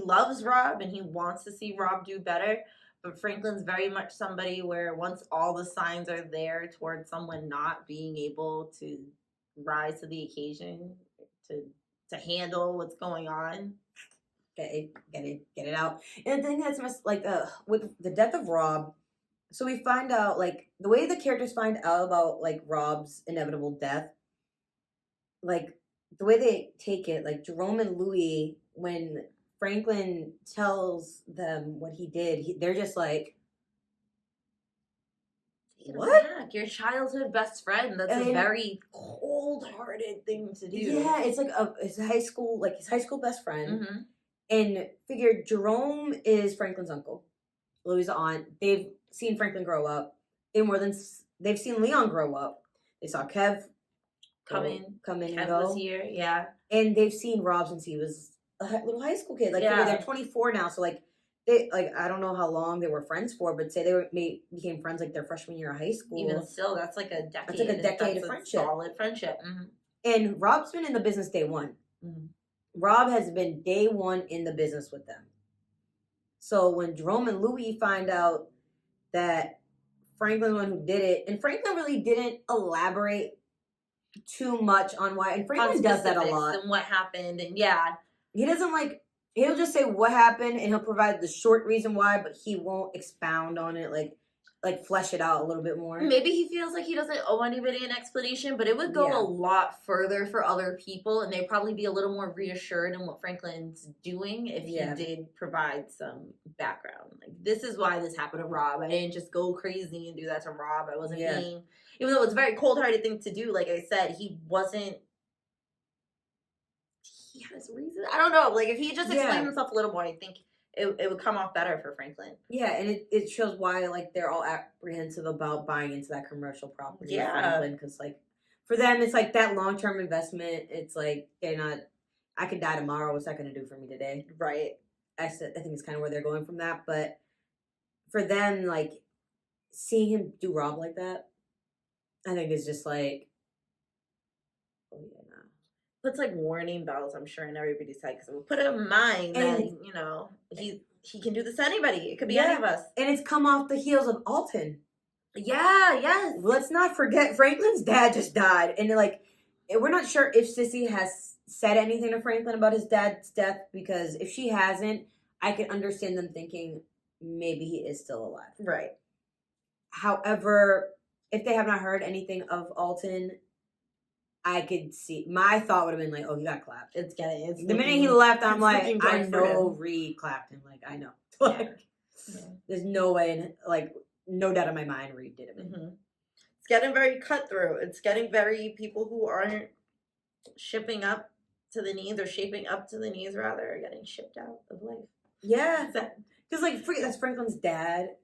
loves Rob and he wants to see Rob do better. But Franklin's very much somebody where once all the signs are there towards someone not being able to rise to the occasion, to handle what's going on, get it out. And the thing that's with the death of Rob, so we find out the way the characters find out about Rob's inevitable death, the way they take it, Jerome and Louie, when Franklin tells them what he did, they're just like, what? Your childhood best friend. That's a very cold-hearted thing to do. Yeah, it's his high school best friend. And figure Jerome is Franklin's uncle. Louie's aunt. They've seen Franklin grow up. They've seen Leon grow up. They saw Kev come in Kev and go. Was here, yeah. And they've seen Rob since he was a little high school kid. They're 24 now, so they I don't know how long they were friends for, but say they became friends their freshman year of high school. Even still, that's a decade. That's a decade of friendship. Solid friendship. And Rob's been in the business day one. Rob has been day one in the business with them. So when Jerome and Louie find out that Franklin's the one who did it, and Franklin really didn't elaborate too much on why, and Franklin does that a lot. And what happened, and he doesn't he'll just say what happened, and he'll provide the short reason why, but he won't expound on it, flesh it out a little bit more. Maybe he feels like he doesn't owe anybody an explanation, but it would go a lot further for other people, and they'd probably be a little more reassured in what Franklin's doing if he did provide some background. This is why this happened to Rob. I didn't just go crazy and do that to Rob. I wasn't being, even though it's a very cold-hearted thing to do, like I said, he had his reason. I don't know. If he just explained himself a little more, I think it would come off better for Franklin. Yeah, and it shows why they're all apprehensive about buying into that commercial property. Yeah, Franklin, because for them it's that long-term investment. It's they're not. I could die tomorrow. What's that going to do for me today? Right. I think it's kind of where they're going from that. But for them, seeing him do Rob like that, I think is just oh yeah, no. Puts warning bells, I'm sure, in everybody's head, because it will put him in mind that he can do this to anybody. It could be any of us, and it's come off the heels of Alton. Yeah, yes. Let's not forget Franklin's dad just died, and we're not sure if Sissy has said anything to Franklin about his dad's death, because if she hasn't, I can understand them thinking maybe he is still alive. Right. However, if they have not heard anything of Alton, I could see, my thought would have been oh, he got clapped. The minute he left, I'm I know Reed clapped him. I know. There's no way, no doubt in my mind Reed did him. It's getting very cutthroat. It's getting very people who aren't shipping up to the knees, or shaping up to the knees rather, are getting shipped out of life. Yeah. Because that's Franklin's dad,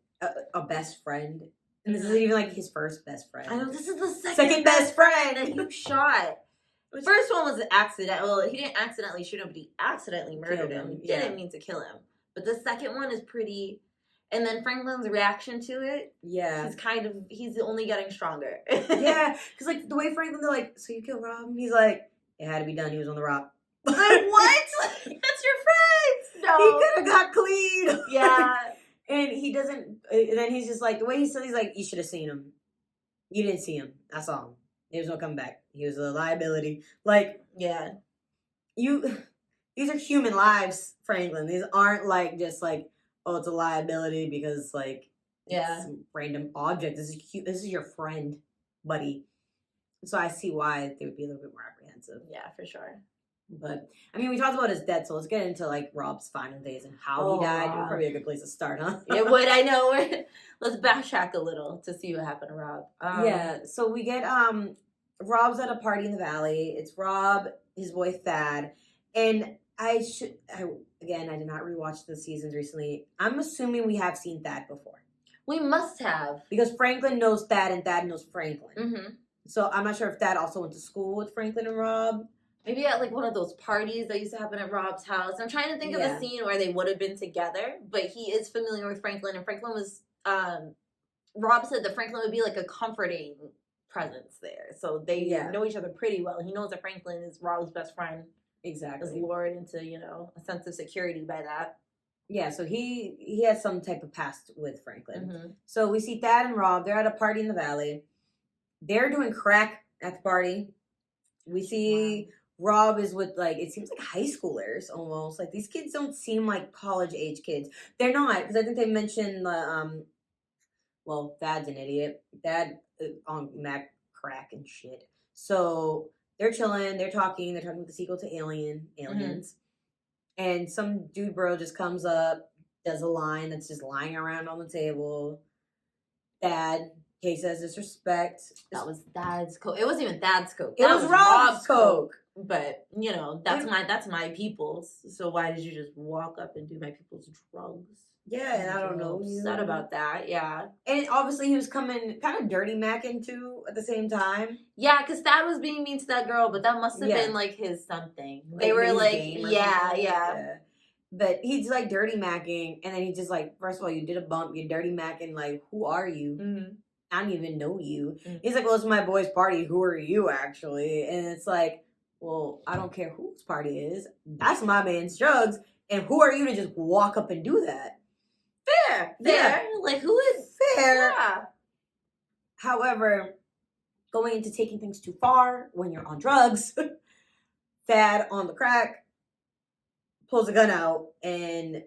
a best friend. And this isn't even his first best friend. I know, this is the second best friend that you shot. The first one was an accident. Well, he didn't accidentally shoot him, but he accidentally murdered him. He didn't mean to kill him. But the second one is pretty. And then Franklin's reaction to it. Yeah. He's only getting stronger. Yeah. Because the way Franklin, they're so you killed Rob? And he's it had to be done. He was on the rock. What? That's your friend. No. He could have got clean. Yeah. And he doesn't, and then he's just the way he said, he's you should have seen him. You didn't see him. I saw him. He was no coming back. He was a liability. Yeah. These are human lives, Franklin. These aren't just oh, it's a liability because it's some random object. This is your friend, buddy. So I see why they would be a little bit more apprehensive. Yeah, for sure. But I mean, we talked about his death, so let's get into like Rob's final days and how he died. Would probably be a good place to start, huh? It would. I know. Let's backtrack a little to see what happened to Rob. Yeah. So we get Rob's at a party in the valley. It's Rob, his boy Thad, and I did not rewatch the seasons recently. I'm assuming we have seen Thad before. We must have, because Franklin knows Thad and Thad knows Franklin. Mm-hmm. So I'm not sure if Thad also went to school with Franklin and Rob. Maybe at like one of those parties that used to happen at Rob's house. I'm trying to think of the scene where they would have been together, but he is familiar with Franklin, and Franklin was, Rob said that Franklin would be like a comforting presence there. So they know each other pretty well. He knows that Franklin is Rob's best friend. Exactly. Is lured into, a sense of security by that. Yeah, so he has some type of past with Franklin. Mm-hmm. So we see Thad and Rob. They're at a party in the valley. They're doing crack at the party. We see Rob is with, like, it seems like high schoolers almost. Like, these kids don't seem like college-age kids. They're not, because I think they mentioned, Thad's an idiot. Thad on Mac crack and shit. So they're chilling. They're talking about the sequel to Aliens. Mm-hmm. And some dude bro just comes up, does a line that's just lying around on the table. Thad says disrespect. That was Thad's coke. It wasn't even Thad's coke. It was Rob's coke. But that's my people's. So why did you just walk up and do my people's drugs? Yeah, and I don't know. Upset about that. Yeah, and obviously he was coming kind of dirty macking too at the same time. Yeah, because Thad was being mean to that girl, but that must have been like his something. They were like, yeah. But he's like dirty macking, and then he's just like, first of all, you did a bump, you're dirty macking. Like, who are you? Mm-hmm. I don't even know you. Mm-hmm. He's like, well, it's my boy's party. Who are you, actually? And it's like, well, I don't care whose party it is. That's my man's drugs. And who are you to just walk up and do that? Fair. Yeah. Like, who is fair? Yeah. However, going into taking things too far when you're on drugs, Thad on the crack pulls a gun out, and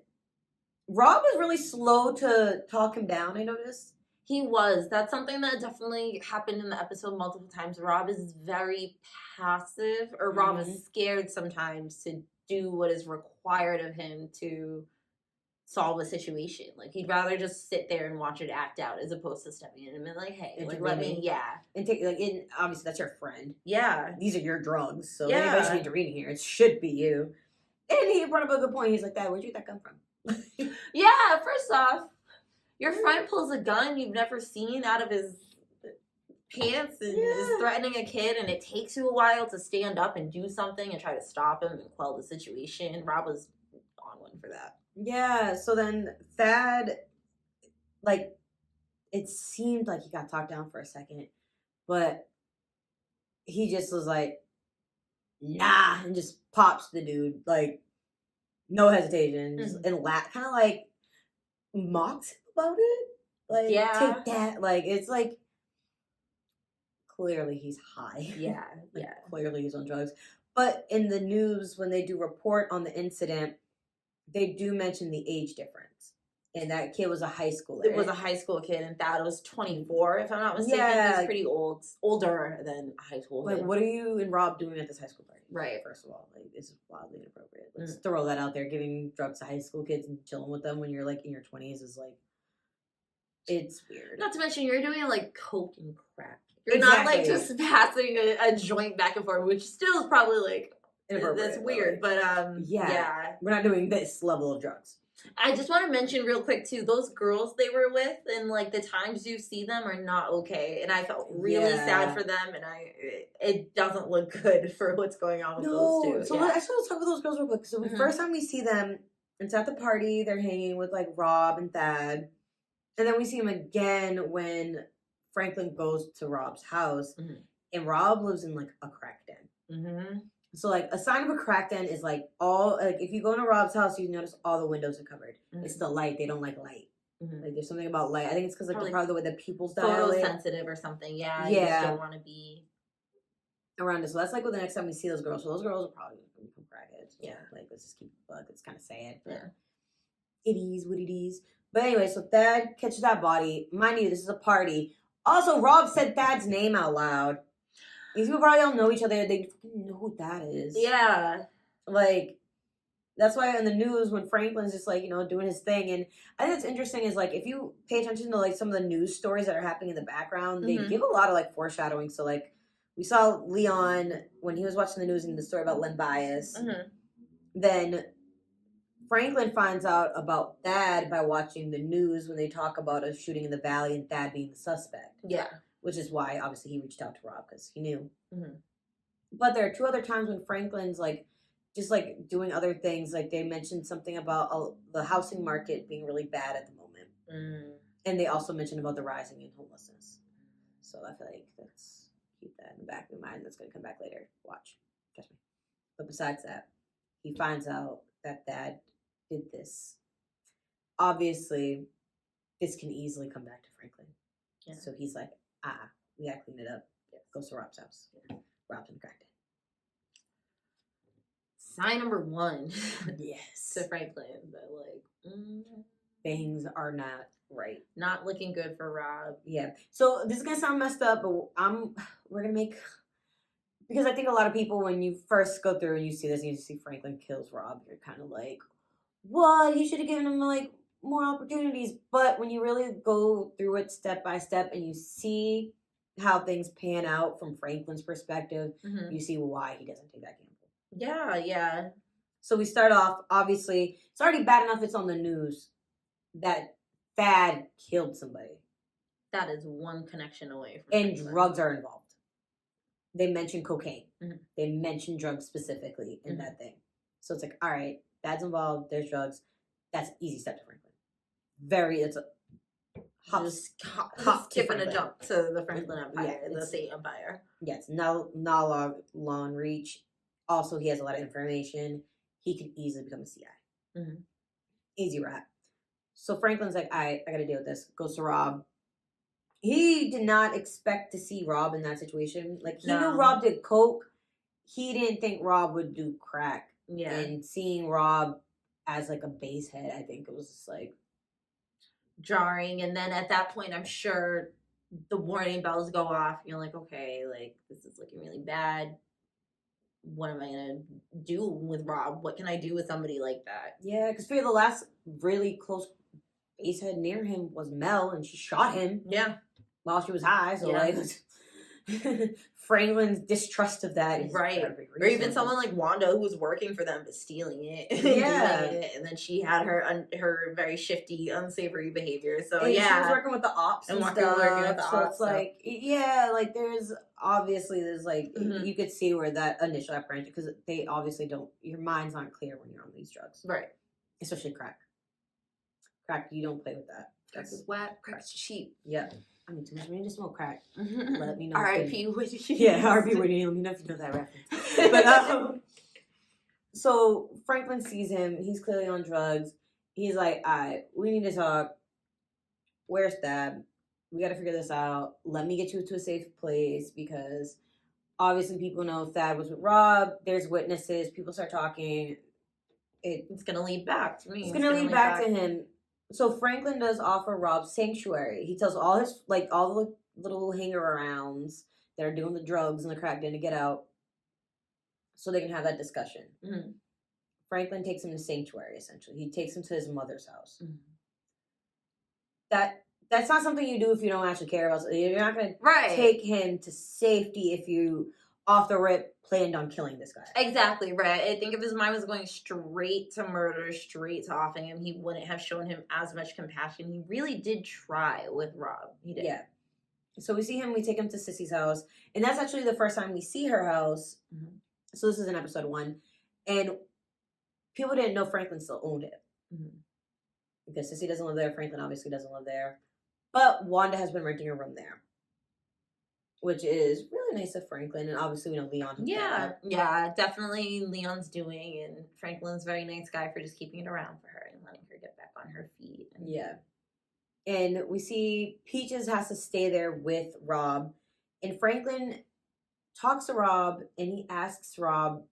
Rob was really slow to talk him down, I noticed. He was. That's something that definitely happened in the episode multiple times. Rob is very passive, or Rob is scared sometimes to do what is required of him to solve a situation. Like, he'd rather just sit there and watch it act out as opposed to stepping in and be like, hey, like, let me, and take, like, obviously that's your friend. Yeah. These are your drugs, so anybody should intervene here. It should be you. And he brought up a good point. He's like, Dad, where'd you get that gun from? Yeah, first off, your friend pulls a gun you've never seen out of his pants and is threatening a kid, and it takes you a while to stand up and do something and try to stop him and quell the situation. Rob was on one for that. Yeah, so then Thad, like, it seemed like he got talked down for a second, but he just was like, nah, and just pops the dude, like, no hesitation, just, and kind of like mocked about it. Like, take that. Like, it's like, clearly he's high. Yeah, Clearly he's on drugs. But in the news, when they do report on the incident, they do mention the age difference. And that kid was a high schooler. It was a high school kid, and Thad was 24, if I'm not mistaken. Yeah. He's pretty older than a high school kid. Like, what are you and Rob doing at this high school party? Right. First of all, like, this is wildly inappropriate. Let's throw that out there. Giving drugs to high school kids and chilling with them when you're, like, in your 20s is, like, it's weird. Not to mention, you're doing, like, coke and crack. You're not, like, just passing a joint back and forth, which still is probably, like, that's weird. But, yeah. We're not doing this level of drugs. I just want to mention real quick, too, those girls they were with and, like, the times you see them are not okay. And I felt really sad for them, and it doesn't look good for what's going on with those two. So I just want to talk about those girls real quick. So the first time we see them, it's at the party. They're hanging with, like, Rob and Thad. And then we see them again when Franklin goes to Rob's house. Mm-hmm. And Rob lives in, like, a crack den. Mm-hmm. So, like, a sign of a crack den is, like, if you go into Rob's house, you notice all the windows are covered. Mm-hmm. It's the light. They don't like light. Mm-hmm. Like, there's something about light. I think it's because, like, probably the way the pupils dilate. Photosensitive or something. Yeah. You just don't want to be around it. So that's, like, the next time we see those girls. So those girls are probably going to become crackheads. Yeah. Like, let's just keep it bug. It's kind of sad. Yeah. It is what it is. But anyway, so Thad catches that body. Mind you, this is a party. Also, Rob said Thad's name out loud. These people probably don't know each other. They fucking know who that is. Yeah. Like, that's why in the news when Franklin's just like, doing his thing. And I think it's interesting is like, if you pay attention to like some of the news stories that are happening in the background, they give a lot of like foreshadowing. So like, we saw Leon when he was watching the news in the story about Wanda'S. Then Franklin finds out about Thad by watching the news when they talk about a shooting in the valley and Thad being the suspect. Yeah. Which is why, obviously, he reached out to Rob because he knew. But there are 2 other times when Franklin's, like, just, like, doing other things. Like, they mentioned something about the housing market being really bad at the moment. And they also mentioned about the rising in homelessness. So I feel like keep that in the back of your mind. That's going to come back later. Watch. Trust me. But besides that, he finds out that Thad did this. Obviously, this can easily come back to Franklin. Yeah. So he's like, we gotta clean it up. Yeah. Goes to Rob's house. Yeah. Rob's in cracked it. Sign number 1. Yes. To Franklin. But like, things are not right. Not looking good for Rob. Yeah. So this is gonna sound messed up, but we're gonna make, because I think a lot of people, when you first go through and you see this and you see Franklin kills Rob, you're kind of like, what? He should have given him like more opportunities. But when you really go through it step by step and you see how things pan out from Franklin's perspective, you see why he doesn't take that gamble. Yeah. So we start off, obviously, it's already bad enough it's on the news that Thad killed somebody. That is one connection away from And Franklin. Drugs are involved. They mention cocaine. They mention drugs specifically in that thing. So it's like, all right, Thad's involved, there's drugs. That's easy step to Franklin. It's a hop skipping a jump to the Franklin Empire, the state empire. Yes, not long reach. Also, he has a lot of information. He could easily become a CI. Easy rap. So Franklin's like, I gotta deal with this. Goes to Rob. He did not expect to see Rob in that situation. Like, he knew Rob did coke. He didn't think Rob would do crack. Yeah. And seeing Rob as like a base head, I think it was just like jarring. And then at that point, I'm sure the warning bells go off. You're like, okay, like, this is looking really bad. What am I gonna do with Rob? What can I do with somebody like that? Yeah, because the last really close base head near him was Mel, and she shot him. Yeah. While she was high, so like Franklin's distrust of that is right. Or even someone like Wanda who was working for them but stealing it. And then she had her very shifty, unsavory behavior. So and she was working with the ops and stuff. It's like, like there's like you could see where that initial apprehension, because they obviously don't, your mind's not clear when you're on these drugs. Right. Especially crack. Crack, you don't play with that. Crack is wet, crack's cheap. Yeah. I mean, too much money to smoke crack. Let me know. R.I.P. Whitney. Yeah, R.I.P. Whitney. Let me know if you know that reference. But so Franklin sees him. He's clearly on drugs. He's like, all right, we need to talk. Where's Thad? We got to figure this out. Let me get you to a safe place, because obviously people know Thad was with Rob. There's witnesses. People start talking. It's going to lead back to me. It's going to lead back to him. So Franklin does offer Rob sanctuary. He tells all the little hanger-arounds that are doing the drugs and the crack den to get out so they can have that discussion. Franklin takes him to sanctuary, essentially. He takes him to his mother's house. That's not something you do if you don't actually care about. You're not going to take him to safety if you, off the rip, planned on killing this guy. Exactly, right. I think if his mind was going straight to murder, straight to offing him, he wouldn't have shown him as much compassion. He really did try with Rob. He did. Yeah. So we see him, we take him to Sissy's house, and that's actually the first time we see her house. So this is in episode 1. And people didn't know Franklin still owned it. Because Sissy doesn't live there, Franklin obviously doesn't live there. But Wanda has been renting a room there, which is really nice of Franklin, and obviously we know Leon. Yeah, definitely Leon's doing, and Franklin's a very nice guy for just keeping it around for her and letting her get back on her feet. And we see Peaches has to stay there with Rob, and Franklin talks to Rob, and he asks Rob,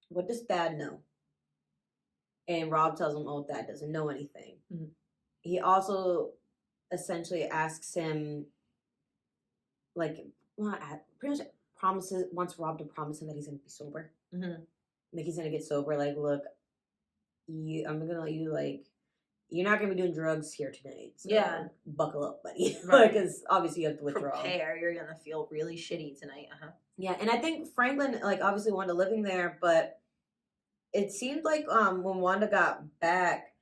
what does Thad know? And Rob tells him, oh, Thad doesn't know anything. He also essentially asks him, like, pretty much wants Rob to promise him that he's gonna be sober. Mm-hmm. Like he's gonna get sober. Like, look, I'm gonna let you you're not gonna be doing drugs here tonight. So buckle up, buddy. Right. Because obviously you have to withdraw. Prepare. You're gonna feel really shitty tonight. Yeah, and I think Franklin obviously wanted living there, but it seemed like when Wanda got back,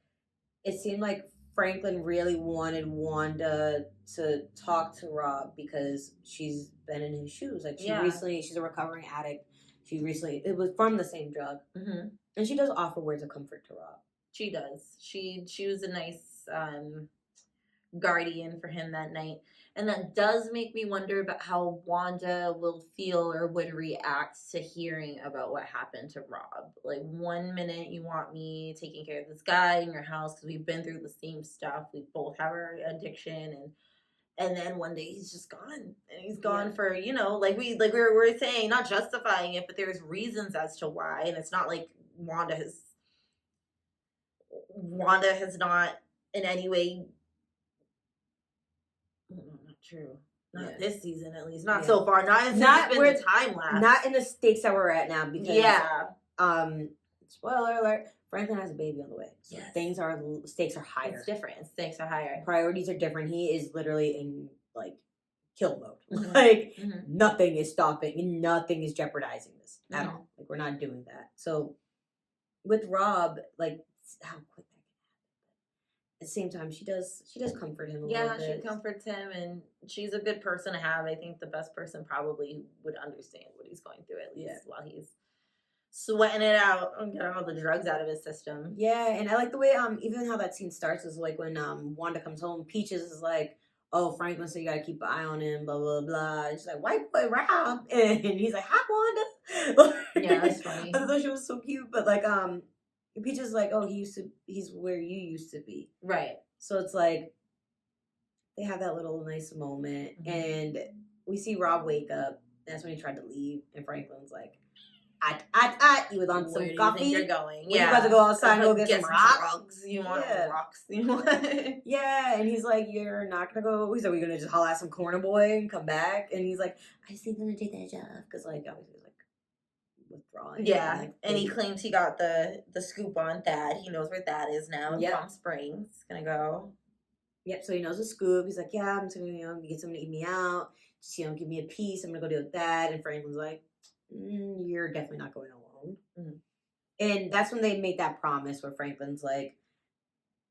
it seemed like Franklin really wanted Wanda to talk to Rob because she's been in his shoes. Like she's a recovering addict. It was from the same drug. Mm-hmm. And she does offer words of comfort to Rob. She does. She was a nice guardian for him that night. And that does make me wonder about how Wanda will feel or would react to hearing about what happened to Rob. Like, one minute you want me taking care of this guy in your house because we've been through the same stuff. We both have our addiction, and then one day he's just gone. And he's gone for, we were saying, not justifying it, but there's reasons as to why. And it's not like Wanda has not in any way. Not true. Not this season, at least. Not so far. Not where the time lapse. Not in the stakes that we're at now. Because spoiler alert: Franklin has a baby on the way. So stakes are higher. It's different. Stakes are higher. Priorities are different. He is literally in kill mode. Mm-hmm. Nothing is stopping and nothing is jeopardizing this at all. We're not doing that. So with Rob, how quick. At the same time, she does comfort him a little bit. Yeah, she comforts him, and she's a good person to have. I think the best person probably would understand what he's going through, at least while he's sweating it out and getting all the drugs out of his system. Yeah, and I like the way even how that scene starts is when Wanda comes home, Peaches is like, "Oh, Franklin, so you gotta keep an eye on him, blah blah blah." And she's like, "White boy Rob," and he's like, "Hi, Wanda." Yeah, that's funny. I thought she was so cute, but Peaches is like, "Oh, he's where you used to be." Right. So it's they have that little nice moment, and we see Rob wake up. That's when he tried to leave, and Franklin's like, you was on some coffee. You're going. You about to go outside and go get some rocks. You want rocks? Yeah, and he's like, "You're not gonna go." He's like, "We're gonna just holler at some corner boy and come back." And he's like, "I just think I'm gonna take that job," because obviously withdrawing. Yeah, and he claims he got the scoop on Thad. He knows where Thad is now in Palm Springs. Gonna go. Yep, so he knows the scoop. He's like, "Yeah, I'm just gonna get someone to eat me out. Just give me a piece. I'm gonna go deal with that." And Franklin's like, "You're definitely not going alone." Mm-hmm. And that's when they make that promise where Franklin's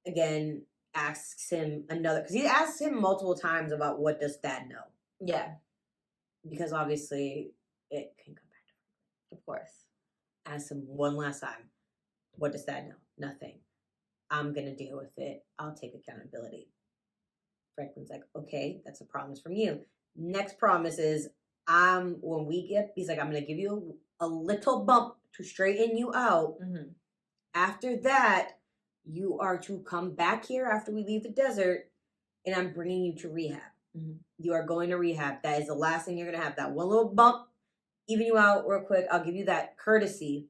again asks him because he asks him multiple times about what does Thad know. Yeah, because obviously it can come. Of course. Ask him one last time. What does that know? Nothing. I'm going to deal with it. I'll take accountability. Franklin's like, "Okay, that's a promise from you." Next promise is, when we get, he's like, "I'm going to give you a little bump to straighten you out. Mm-hmm. After that, you are to come back here after we leave the desert, and I'm bringing you to rehab. Mm-hmm. You are going to rehab. That is the last thing you're going to have. That one little bump. Even you out real quick. I'll give you that courtesy.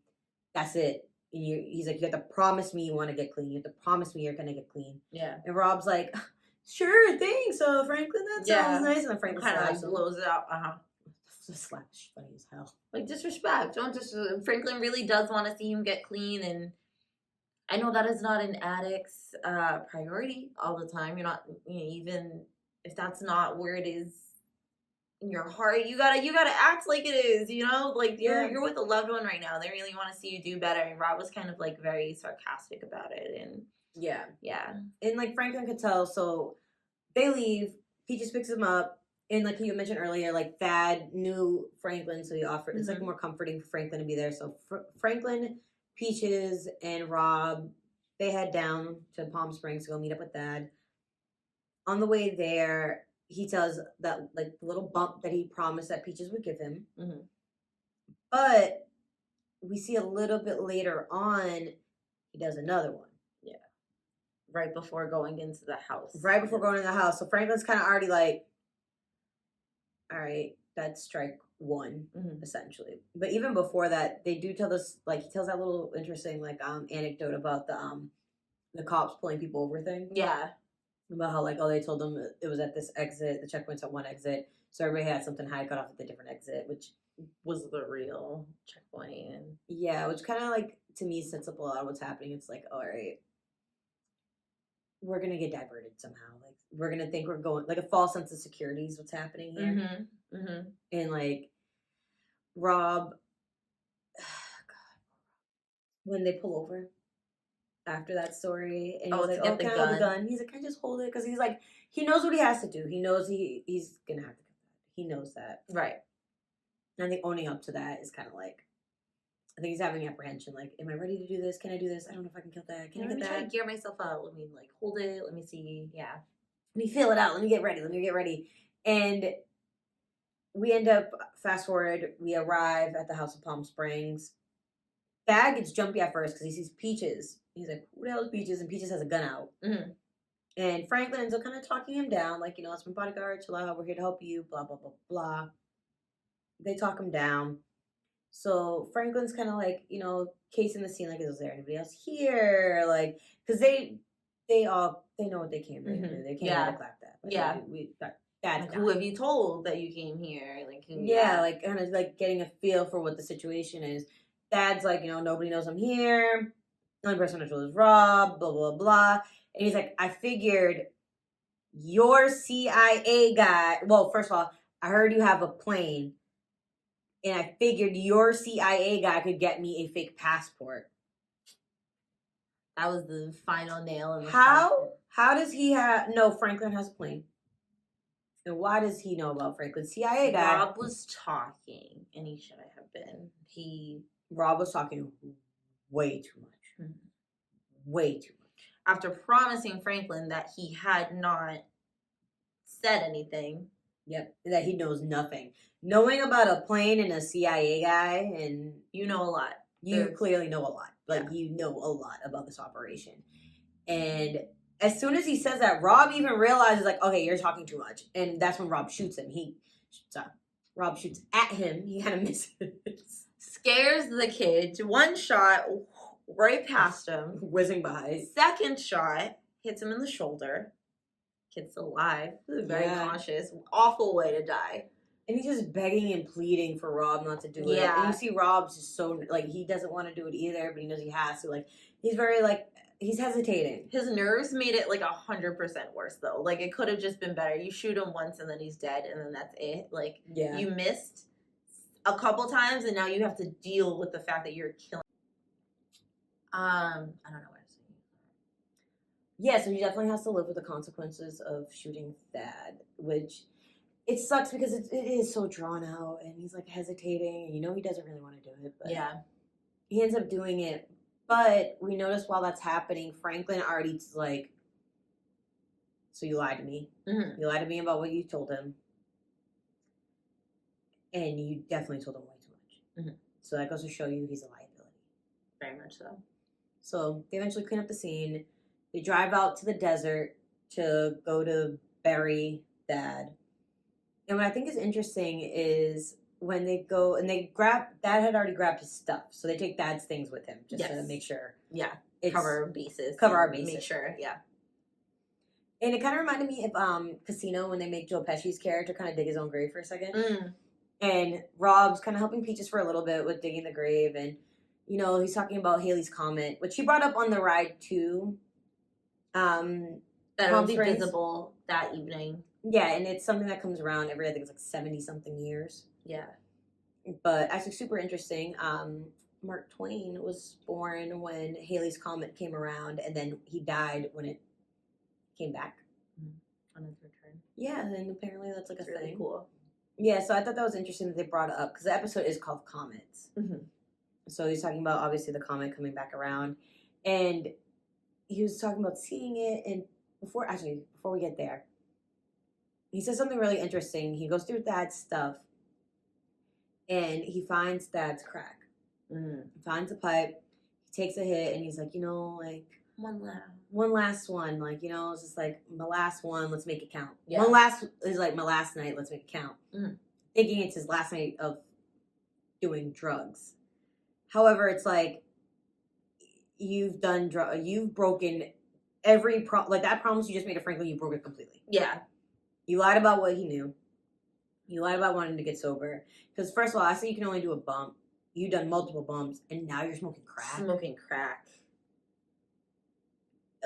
That's it." And he's like, "You have to promise me you want to get clean. You have to promise me you're going to get clean." Yeah. And Rob's like, "Sure, thanks, Franklin. That sounds nice." And then Franklin slaps him. Blows it out. The slap is funny as hell. Disrespect. Franklin really does want to see him get clean, and I know that is not an addict's priority all the time. You're not, even if that's not where it is in your heart, you gotta act like it is, you're with a loved one right now. They really want to see you do better. And Rob was kind of very sarcastic about it, and yeah, and Franklin could tell. So they leave. Peaches picks him up, and you mentioned earlier, Thad knew Franklin, so he offered. It's more comforting for Franklin to be there. So Franklin, Peaches, and Rob, they head down to Palm Springs to go meet up with Thad. On the way there, he tells that the little bump that he promised that Peaches would give him. Mm-hmm. But we see a little bit later on, he does another one. Yeah. Right before going into the house. So Franklin's kind of already all right, that's strike one, essentially. But even before that, they do tell this, he tells that little interesting, anecdote about the cops pulling people over thing. Yeah. About how, like, oh, they told them it was at this exit, the checkpoint's at one exit, so everybody had something high cut off at the different exit, which was the real checkpoint. And yeah, which kind of, like, to me sets up a lot of what's happening. It's like, all right, we're going to get diverted somehow. Like, we're going to think we're going, like, a false sense of security is what's happening here. And, like, Rob, God, when they pull over after that story, and he's like, oh, can I hold the gun? He's like, can I just hold it? Because he's like, he knows what he has to do. He knows he's going to have to. He knows that. Right. And I think owning up to that is kind of like, I think he's having apprehension. Like, am I ready to do this? Can I do this? I don't know if I can kill that. Can I get that? Let me try to gear myself up. Let me, like, hold it. Let me see. Yeah. Let me feel it out. Let me get ready. And we end up, fast forward, we arrive at the House of Palm Springs. Thad gets jumpy at first because he sees Peaches. He's like, who the hell is Peaches? And Peaches has a gun out. And Franklin ends up kind of talking him down. Like, you know, it's my bodyguard. Chill out. We're here to help you. Blah, blah, blah, blah. They talk him down. So Franklin's kind of like, you know, casing the scene like, is there anybody else here? Like, because they know what they came here to do. They came here to clap that. Like, we like, who have you told that you came here? Like, like, kind of like getting a feel for what the situation is. Dad's like, you know, nobody knows I'm here. The only person I told is Rob, blah, blah, blah. And he's like, I figured your CIA guy, well, first of all, I heard you have a plane. And I figured your CIA guy could get me a fake passport. That was the final nail in the coffin. How does he have... No, Franklin has a plane. And why does he know about Franklin's CIA guy? Rob was talking, and he shouldn't have been. Rob was talking way too much. Way too much. After promising Franklin that he had not said anything. Yep, that he knows nothing. Knowing about a plane and a CIA guy, and you know a lot. You clearly know a lot. Like, you know a lot about this operation. And as soon as he says that, Rob even realizes, like, okay, you're talking too much. And that's when Rob shoots him. Rob shoots at him. He kind of misses. Scares the kid. One shot right past him. Whizzing by. Second shot hits him in the shoulder. Kid's alive. Very cautious. Awful way to die. And he's just begging and pleading for Rob not to do it. And you see Rob's just so, like, he doesn't want to do it either, but he knows he has to. Like, he's very, like, he's hesitating. His nerves made it, like, 100% worse, though. Like, it could have just been better. You shoot him once, and then he's dead, and then that's it. Like, you missed a couple times, and now you have to deal with the fact that you're killing. I don't know what I'm saying. Yeah, so he definitely has to live with the consequences of shooting Thad, which... It sucks because it is so drawn out, and he's, like, hesitating, and you know he doesn't really want to do it, but he ends up doing it. But we notice while that's happening, Franklin already's like, so you lied to me. You lied to me about what you told him. And you definitely told him way too much. So that goes to show you he's a liability. Very much so. So they eventually clean up the scene. They drive out to the desert to go to bury Thad. And what I think is interesting is when they go and they grab, Dad had already grabbed his stuff. So they take Dad's things with him just to make sure. Cover bases. Cover our bases. Make sure, And it kind of reminded me of Casino when they make Joe Pesci's character kind of dig his own grave for a second. And Rob's kind of helping Peaches for a little bit with digging the grave. And, you know, he's talking about Haley's Comet, which he brought up on the ride to that will be visible that evening. Yeah, and it's something that comes around every, I think it's like 70-something years. Yeah. But actually super interesting. Mark Twain was born when Haley's Comet came around, and then he died when it came back. On his return. Yeah, and apparently that's like a really thing. Cool. Yeah, so I thought that was interesting that they brought it up, because the episode is called Comets. So he's talking about, obviously, the comet coming back around. And he was talking about seeing it, and before we get there, he says something really interesting. He goes through Dad's stuff, and he finds Dad's crack. He finds a pipe. He takes a hit, and he's like, you know, like... One last one. Like, you know, it's just like, my last one, let's make it count. Yeah. One last is like, my last night, let's make it count. Thinking it's his last night of doing drugs. However, it's like, you've broken that promise you just made to Franklin, you broke it completely. Yeah. You lied about what he knew. You lied about wanting to get sober. Because first of all, I say you can only do a bump. You've done multiple bumps, and now you're smoking crack.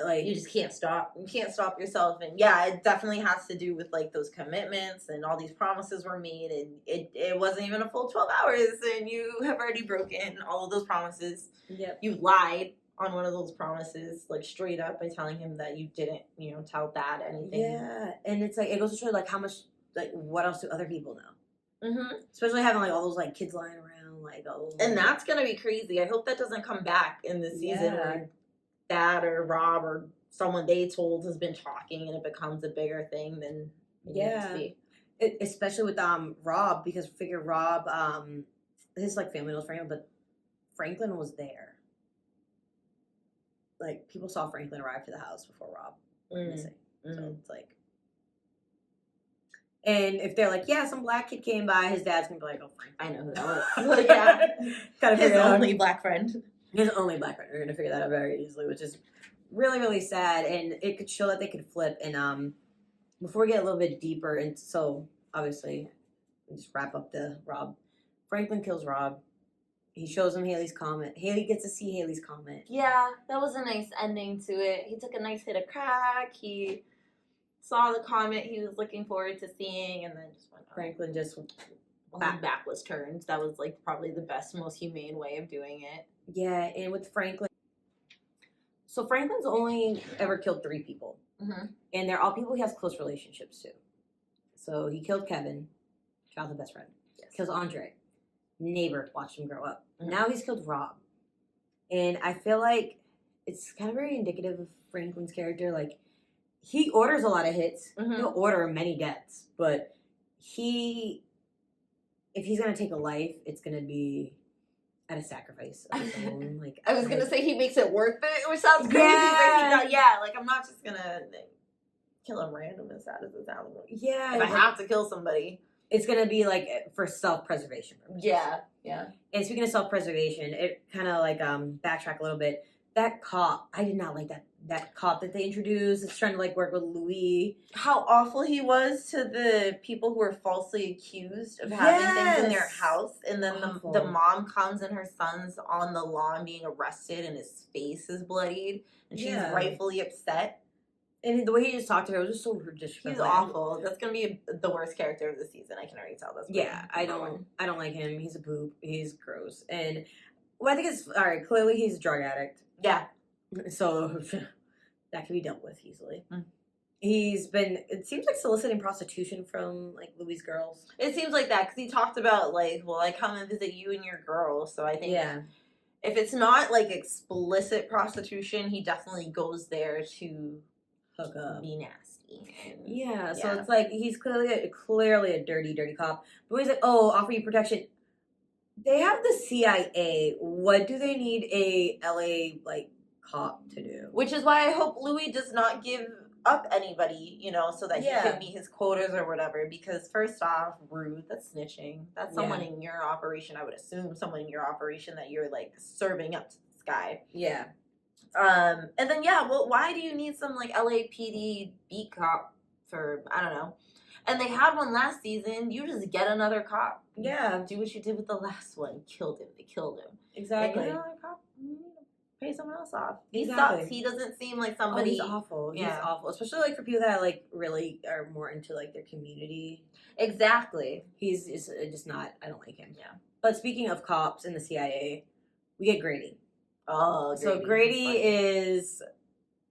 Like, you just can't stop. You can't stop yourself. And yeah, it definitely has to do with like those commitments and all these promises were made, and it wasn't even a full 12 hours, and you have already broken all of those promises. Yep. You lied on one of those promises, like straight up, by telling him that you didn't, tell Dad anything. Yeah, and it's like, it goes to show like how much, like, what else do other people know? Mm-hmm. Especially having like all those like kids lying around, like all those, and that's gonna be crazy. I hope that doesn't come back in this season where Dad or Rob or someone they told has been talking and it becomes a bigger thing than it needs to be. Especially with Rob, because figure Rob, his like family knows Franklin, but Franklin was there. Like, people saw Franklin arrive to the house before Rob went missing. So it's like, and if they're like, yeah, some black kid came by, his dad's gonna be like, oh, Franklin. I know who that was. Yeah. Kind of his only black friend. His only black friend. We're gonna figure that out very easily, which is really, really sad. And it could show that they could flip. And before we get a little bit deeper, and so obviously, just wrap up the Rob. Franklin kills Rob. He shows him Haley's comet. Haley gets to see Haley's comet. Yeah, that was a nice ending to it. He took a nice hit of crack. He saw the comet he was looking forward to seeing, and then just went on. Franklin just back was turned. That was like probably the best, most humane way of doing it. Yeah, and with Franklin. So Franklin's only ever killed 3 people. Mm-hmm. And they're all people he has close relationships to. So he killed Kevin, childhood best friend. Yes. Kills Andre. Neighbor, watched him grow up. Mm-hmm. Now he's killed Rob. And I feel like it's kind of very indicative of Franklin's character. Like, he orders a lot of hits. Mm-hmm. He'll order many deaths. But if he's going to take a life, it's going to be at a sacrifice of his own. Like, I was going to say he makes it worth it, which sounds crazy. Yeah. Like, I'm not just going to kill him random as sad as it sounds. Yeah. If I have to kill somebody, it's going to be like for self-preservation purposes. Yeah. And speaking of self-preservation, it kind of like backtrack a little bit. That cop, I did not like that cop that they introduced. It's trying to like work with Louie. How awful he was to the people who were falsely accused of having things in their house. And then the mom comes and her son's on the lawn being arrested and his face is bloodied. And she's rightfully upset. And the way he just talked to her was just so disrespectful. He's awful. That's gonna be the worst character of the season. I can already tell this. Yeah, I don't like him. He's a poop. He's gross. And well, I think it's all right. Clearly, he's a drug addict. Yeah. So that can be dealt with easily. Mm. He's been. It seems like soliciting prostitution from like Louie's girls. It seems like that because he talked about like, well, I come and visit you and your girl. So I think if it's not like explicit prostitution, he definitely goes there to hook up, be nasty. So it's like he's clearly a dirty cop. But he's like, oh, offer you protection. They have the CIA. What do they need a LA like cop to do? Which is why I hope Louie does not give up anybody, so that he can meet his quotas or whatever. Because first off, rude. That's snitching. That's someone in your operation. I would assume someone in your operation that you're like serving up to this guy. Yeah. And then well, why do you need some like LAPD beat cop for I don't know? And they had one last season. You just get another cop. Yeah, do what you did with the last one. Killed him. They killed him. Exactly. And another cop. You need to pay someone else off. He exactly. sucks. He doesn't seem like somebody. He's awful. Yeah. He's awful, especially like for people that like really are more into like their community. Exactly. He's just not. I don't like him. Yeah. But speaking of cops in the CIA, we get Grady. Oh, so Grady is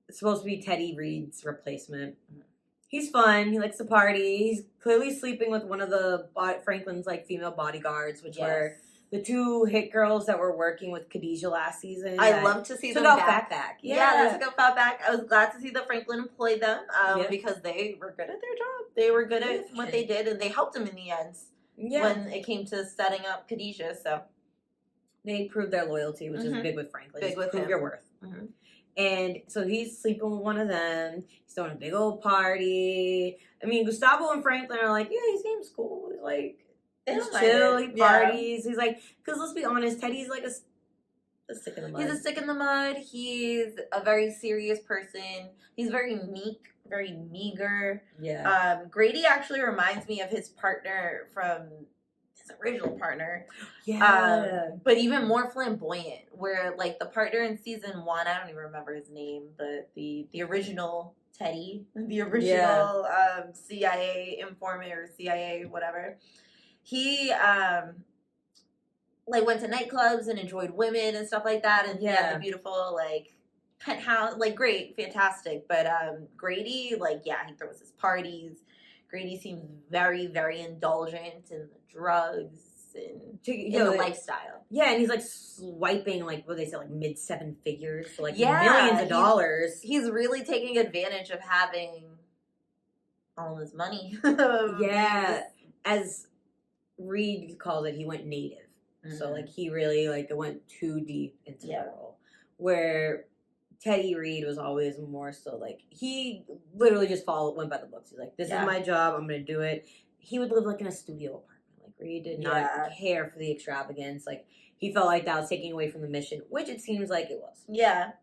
supposed to be Teddy Reed's replacement. Mm-hmm. He's fun. He likes to party. He's clearly sleeping with one of the Franklin's like female bodyguards, which were the 2 hit girls that were working with Khadijah last season. I love to see them back. Yeah, they took a Fatback. I was glad to see that Franklin employed them because they were good at their job. They were good at what they did, and they helped him in the end when it came to setting up Khadijah. So they proved their loyalty, which is big with Franklin. Big with prove your worth. Mm-hmm. And so he's sleeping with one of them. He's throwing a big old party. I mean, Gustavo and Franklin are like, yeah, he seems cool. He's like, he's chill. He parties. He's like, because let's be honest, Teddy's like A stick in the mud. He's a stick in the mud. He's a very serious person. He's very meek, very meager. Yeah. Grady actually reminds me of his partner from his original partner. Yeah. But even more flamboyant, where like the partner in season 1, I don't even remember his name, but the original Teddy, the original CIA informant or CIA whatever, he like went to nightclubs and enjoyed women and stuff like that, and he had the beautiful like penthouse, like great, fantastic. But Grady, like he throws his parties. Grady seems very, very indulgent in the drugs and in the lifestyle. Yeah, and he's like swiping like what they say, like mid 7 figures, so like millions of dollars. He's really taking advantage of having all his money. As Reed calls it, he went native. So, like, he really, like, went too deep into the role. Where Teddy Reed was always more so, like, he literally just went by the books. He's like, this is my job, I'm going to do it. He would live, like, in a studio apartment. Like, Reed did not care for the extravagance. Like, he felt like that was taking away from the mission, which it seems like it was. Yeah.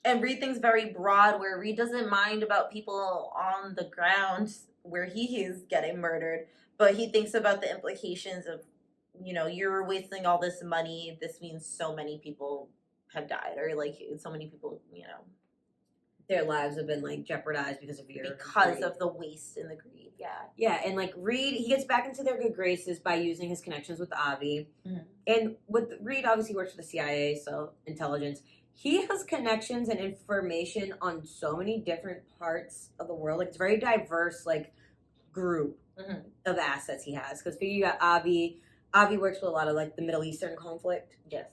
And Reed thinks very broad, where Reed doesn't mind about people on the ground where he is getting murdered, but he thinks about the implications of, you know, you're wasting all this money. This means so many people have died, or like so many people, you know, their lives have been like jeopardized because of of the waste and the greed. Yeah, and like Reed, he gets back into their good graces by using his connections with Avi, and with Reed, obviously works for the CIA, so intelligence. He has connections and information on so many different parts of the world. Like it's a very diverse like group of assets he has. Because you got Avi. Avi works with a lot of, like, the Middle Eastern conflict. Yes.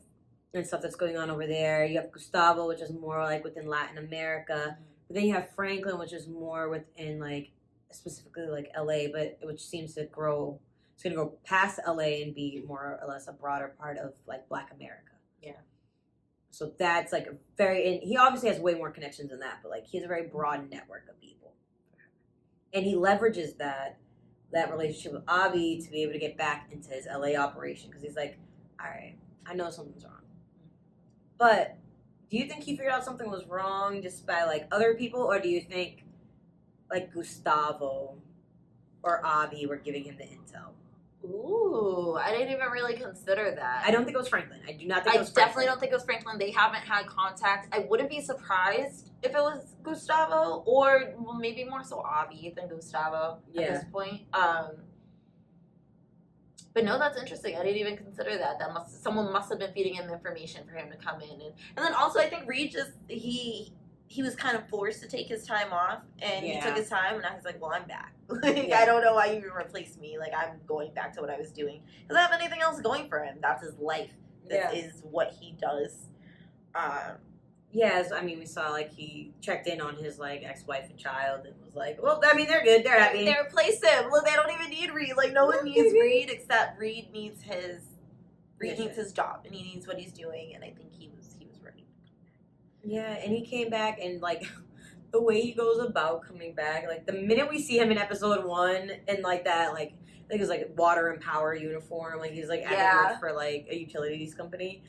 And stuff that's going on over there. You have Gustavo, which is more, like, within Latin America. But then you have Franklin, which is more within, like, specifically, like, L.A., but which seems to grow. It's going to go past L.A. and be more or less a broader part of, like, Black America. Yeah. So that's, like, and he obviously has way more connections than that, but, like, he has a very broad network of people. And he leverages that relationship with Avi to be able to get back into his LA operation because he's like, all right, I know something's wrong. But do you think he figured out something was wrong just by like other people, or do you think like Gustavo or Avi were giving him the intel? Ooh, I didn't even really consider that. I don't think it was Franklin. I do not think it was Franklin. I definitely don't think it was Franklin. They haven't had contact. I wouldn't be surprised if it was Gustavo, or maybe more so Avi than Gustavo at this point. But no, that's interesting. I didn't even consider that. Someone must have been feeding him information for him to come in. And then also I think Reed he was kind of forced to take his time off, and he took his time, and now he's like, well, I'm back. I don't know why you even replaced me. Like, I'm going back to what I was doing. He doesn't have anything else going for him. That's his life. This is what he does. Yes, I mean, we saw, like, he checked in on his, like, ex-wife and child and was like, well, I mean, they're good. They're happy. They replaced him. Well, they don't even need Reed. Like, no one needs Reed except Reed needs his job, and he needs what he's doing, and I think he was ready. Yeah, and he came back, and, like, the way he goes about coming back, like, the minute we see him in episode 1 in, like, that, like, I think it was, like, water and power uniform, like, he's, like, acting for, like, a utilities company,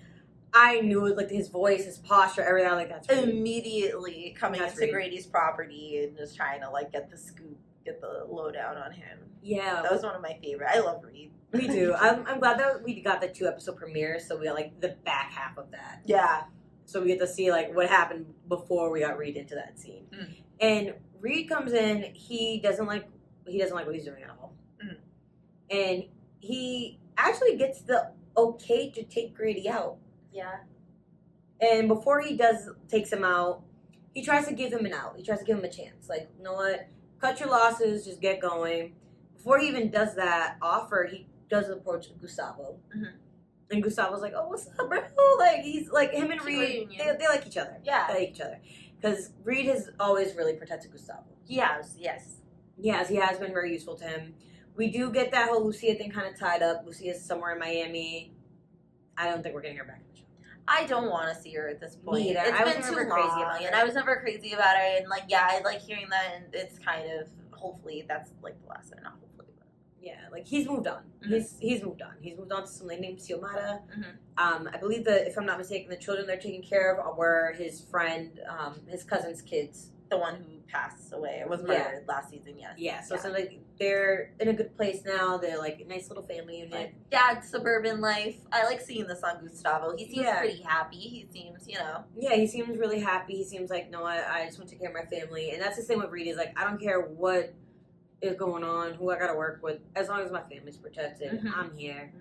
I knew it, like, his voice, his posture, everything, like, that's Reed. Immediately coming into Grady's property and just trying to, like, get the scoop, get the lowdown on him. Yeah. That was one of my favorite. I love Reed. Me too. I'm glad that we got the 2-episode premiere, so we got, like, the back half of that. Yeah. So we get to see, like, what happened before we got Reed into that scene. And Reed comes in, he doesn't like what he's doing at all. And he actually gets the okay to take Grady out. Yeah. And before he takes him out, he tries to give him an out. He tries to give him a chance. Like, you know what? Cut your losses, just get going. Before he even does that offer, he does approach Gustavo. And Gustavo's like, oh, what's up, bro? Like, he's like, him and Reed, they like each other. Yeah. They like each other. Because Reed has always really protected Gustavo. Yes. Yes, he has been very useful to him. We do get that whole Lucia thing kind of tied up. Lucia's somewhere in Miami. I don't think we're getting her back in the show. I don't want to see her at this point. Me either. It's been too long, and I was never crazy about her. And like, I like hearing that, and it's kind of hopefully that's like the last time, not hopefully. Yeah, like he's moved on. He's moved on. He's moved on to some lady named Xiomara. I believe that, if I'm not mistaken, the children they're taking care of were his friend, his cousin's kids. The one who passed away or was murdered last season, yes. Yeah, so like they're in a good place now. They're like a nice little family unit. Like dad's suburban life. I like seeing this on Gustavo. He seems pretty happy. He seems, Yeah, he seems really happy. He seems like, no, I just want to take care of my family. And that's the same with Reed. Is like, I don't care what is going on, who I gotta work with, as long as my family's protected. I'm here.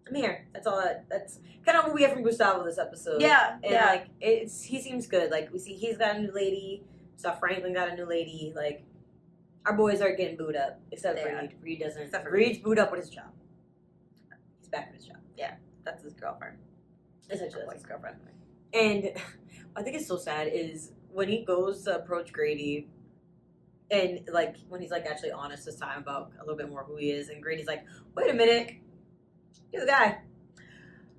I'm here. That's all. That's kind of what we get from Gustavo this episode. Yeah, and like he seems good. Like we see he's got a new lady. We saw Franklin got a new lady. Like our boys are getting booed up, except for Reed. Reed doesn't. Except for Reed's booed up with his job. He's back with his job. Yeah, that's his girlfriend. Essentially, that's his girlfriend. And I think it's so sad is when he goes to approach Grady. And, like, when he's, like, actually honest this time about a little bit more who he is. And Grady's like, wait a minute. You're the guy.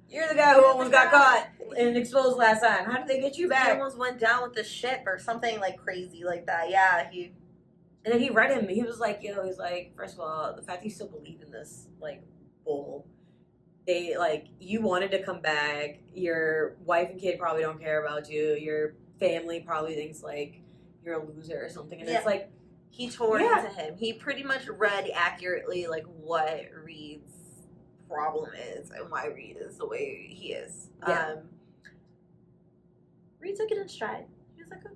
You're the guy who almost got caught and exposed last time. How did they get you back? He almost went down with the ship or something, like, crazy like that. Yeah, And then he read him. He was like, he's like, first of all, the fact that you still believe in this, like, bull. They, like, you wanted to come back. Your wife and kid probably don't care about you. Your family probably thinks, like, you're a loser or something. And it's like, he tore into him. He pretty much read accurately, like, what Reed's problem is and why Reed is the way he is. Reed took it in stride. He was like, okay,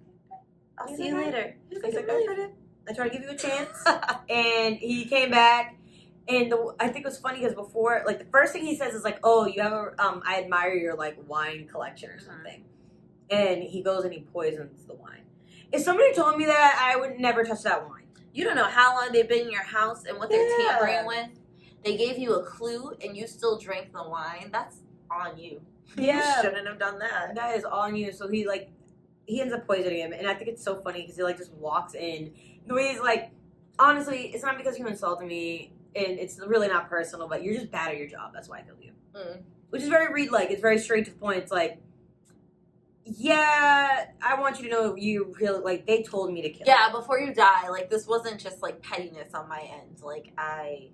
I'll see you later. He's like, I tried to give you a chance. And he came back. And I think it was funny because before, like, the first thing he says is like, oh, you have I admire your, like, wine collection or something. And he goes and he poisons the wine. If somebody told me that, I would never touch that wine. You don't know how long they've been in your house and what they're tampering with. They gave you a clue and you still drank the wine. That's on you. Yeah. You shouldn't have done that. That is on you. So he ends up poisoning him. And I think it's so funny because he, like, just walks in. The way he's like, honestly, it's not because you insulted me and it's really not personal, but you're just bad at your job. That's why I killed you. Which is very Reed-like. It's very straight to the point. It's like, yeah, I want you to know you really, like, they told me to kill you. Yeah, before you die, like, this wasn't just, like, pettiness on my end. Like, they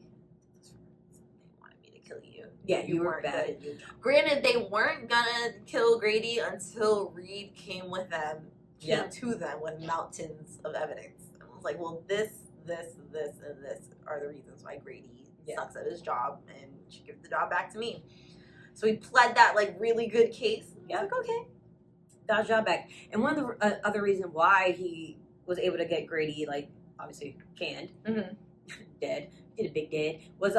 wanted me to kill you. Yeah, you weren't bad at your job. Granted, they weren't gonna kill Grady until Reed came to them with mountains of evidence. And I was like, well, this, and this are the reasons why Grady sucks at his job and should give the job back to me. So he pled that, like, really good case. Yeah. Like, okay. Got his job back. And one of the other reasons why he was able to get Grady, like, obviously canned, dead, did a big dead, was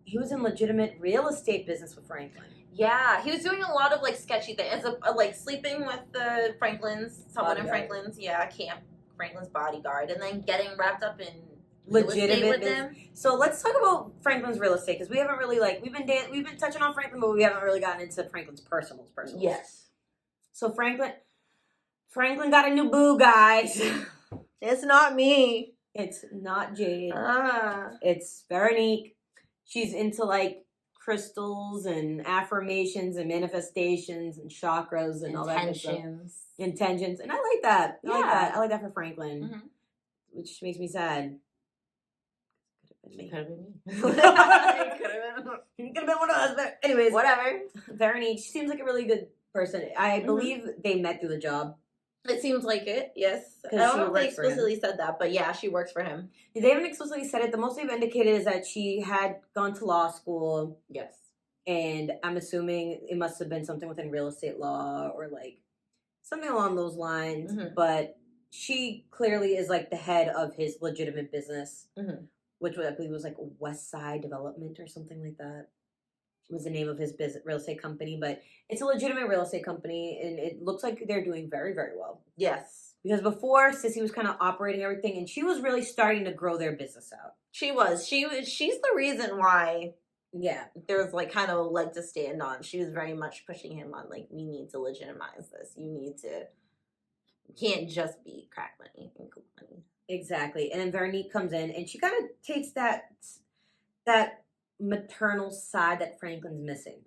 he was in legitimate real estate business with Franklin. Yeah, he was doing a lot of, like, sketchy things, like sleeping with the Franklin's, someone in Franklin's, camp, Franklin's bodyguard, and then getting wrapped up in legitimate with them. So let's talk about Franklin's real estate because we haven't really, like, we've been touching on Franklin, but we haven't really gotten into Franklin's personals. Yes. So Franklin got a new boo, guys. It's not me. It's not Jade. It's Veronique. She's into, like, crystals and affirmations and manifestations and chakras and all that kind of stuff. Intentions. And I like that. I like that for Franklin. Which makes me sad. Could have been me. Could have been one of us, but anyways. Whatever. Veronique, she seems like a really good person. I believe they met through the job. It seems like it, yes. I don't know if they explicitly said that, but yeah, she works for him. They haven't explicitly said it. The most they've indicated is that she had gone to law school. Yes. And I'm assuming it must have been something within real estate law or, like, something along those lines. But she clearly is, like, the head of his legitimate business, which I believe was, like, West Side Development or something like that. Was the name of his real estate company, but it's a legitimate real estate company, and it looks like they're doing very, very well. Yes. Because before, Sissy was kind of operating everything, and she was really starting to grow their business out. She was. She's the reason why there's, like, kind of a leg to stand on. She was very much pushing him on, like, we need to legitimize this. You can't just be crack money and cool money. Exactly. And then Veronique comes in, and she kind of takes that maternal side that Franklin's missing.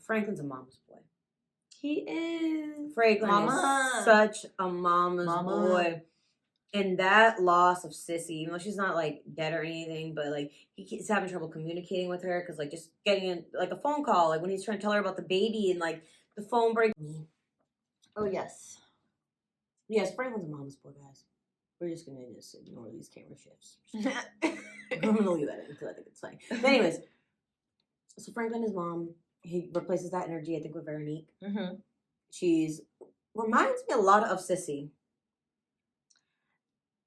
Franklin's a mama's boy. He is. Franklin is such a mama's boy. And that loss of Sissy, even though she's not like dead or anything, but like he's having trouble communicating with her because like just getting like a phone call, like when he's trying to tell her about the baby and like the phone break. Oh yes, Franklin's a mama's boy, guys. We're just gonna ignore these camera shifts. I'm gonna leave that in because I think it's funny. But anyways, so Franklin is mom. He replaces that energy, I think, with Veronique. Mm-hmm. She's reminds me a lot of Sissy.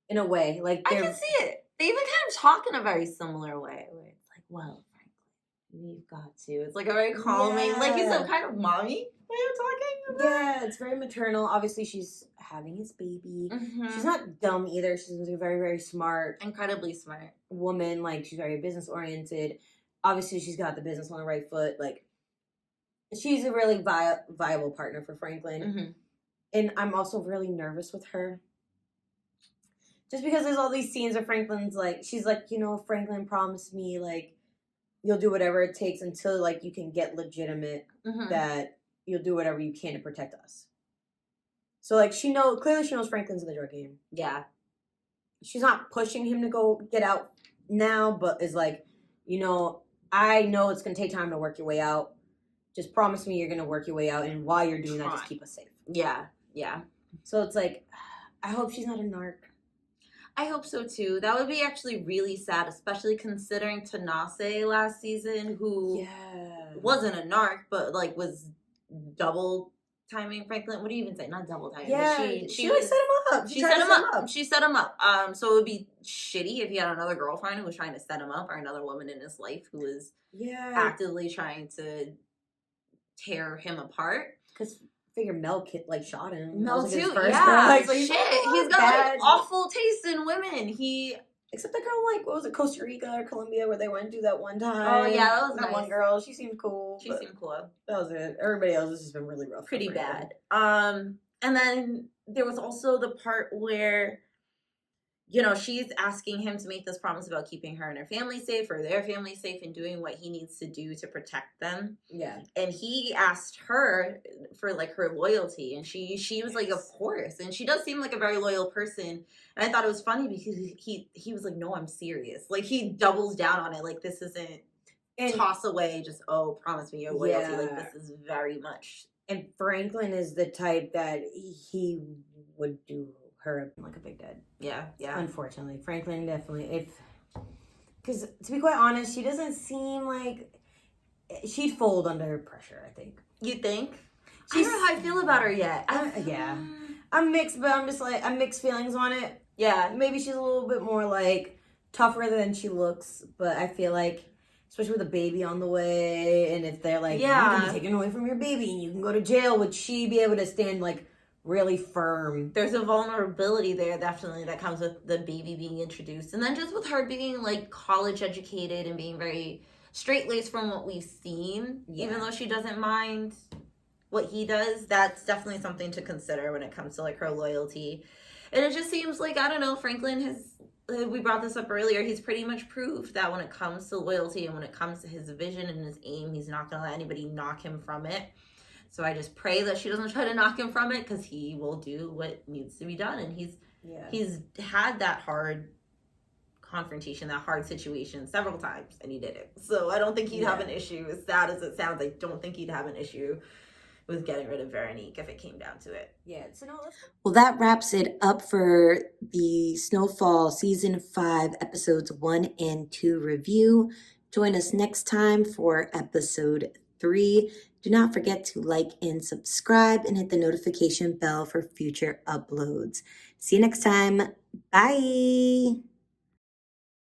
In a way, like I can see it. They even kind of talk in a very similar way, where it's like, "Well, Franklin, we've got to." It's like a very calming, like you said, kind of mommy way of talking about. Yeah, it's very maternal. Obviously, she's having his baby. Mm-hmm. She's not dumb either. She's a very, very smart, incredibly smart woman. Like she's very business oriented. Obviously, she's got the business on the right foot. Like she's a really viable partner for Franklin. Mm-hmm. And I'm also really nervous with her. Just because there's all these scenes of Franklin's like, she's like, Franklin promised me like, you'll do whatever it takes until like you can get legitimate, that you'll do whatever you can to protect us. So like clearly she knows Franklin's in the drug game. Yeah. She's not pushing him to go get out now, but is like, I know it's going to take time to work your way out. Just promise me you're going to work your way out. And while you're doing that, just keep us safe. Yeah. Yeah. So it's like, I hope she's not a narc. I hope so too. That would be actually really sad, especially considering Tanase last season, who wasn't a narc, but like was double timing Franklin. What do you even say? Not double timing. Yeah, she like set him up. She set him up. She set him up. So it would be shitty if he had another girlfriend who was trying to set him up, or another woman in his life who was actively trying to tear him apart. Because figure Mel shot him. Mel too, yeah. So he's got awful taste in women. Except that girl, what was it, Costa Rica or Colombia, where they went and do that one time. Oh yeah, that was that nice. One girl. She seemed cool. She seemed cool. That was it. Everybody else has just been really rough. Pretty bad. And then there was also the part where, she's asking him to make this promise about keeping her and her family safe, or their family safe, and doing what he needs to do to protect them. Yeah. And he asked her for her loyalty, and she was like, of course. And she does seem like a very loyal person. And I thought it was funny because he was like, no, I'm serious. Like he doubles down on it. Like this isn't toss away, just, promise me your loyalty. Like this is very much. And Franklin is the type that he would do her like a big dead. Yeah. Unfortunately, Franklin definitely. Because to be quite honest, she doesn't seem like she'd fold under pressure. I think. You think? I don't know how I feel about her yet. I'm mixed, but I'm mixed feelings on it. Yeah, maybe she's a little bit more tougher than she looks, but I feel like, especially with a baby on the way, and if they're you can be taken away from your baby and you can go to jail, would she be able to stand really firm? There's a vulnerability there, definitely, that comes with the baby being introduced. And then just with her being college educated and being very straight-laced from what we've seen, even though she doesn't mind what he does, that's definitely something to consider when it comes to her loyalty. And it just seems I don't know, Franklin we brought this up earlier, he's pretty much proved that when it comes to loyalty and when it comes to his vision and his aim, he's not going to let anybody knock him from it. So I just pray that she doesn't try to knock him from it, because he will do what needs to be done. And he's had that hard confrontation, that hard situation several times, and he did it. So I don't think he'd have an issue. As sad as it sounds, I don't think he'd have an issue with getting rid of Veronique if it came down to it. Yeah. So well, that wraps it up for the Snowfall Season 5, Episodes 1 and 2 review. Join us next time for Episode 3. Do not forget to like and subscribe and hit the notification bell for future uploads. See you next time. Bye.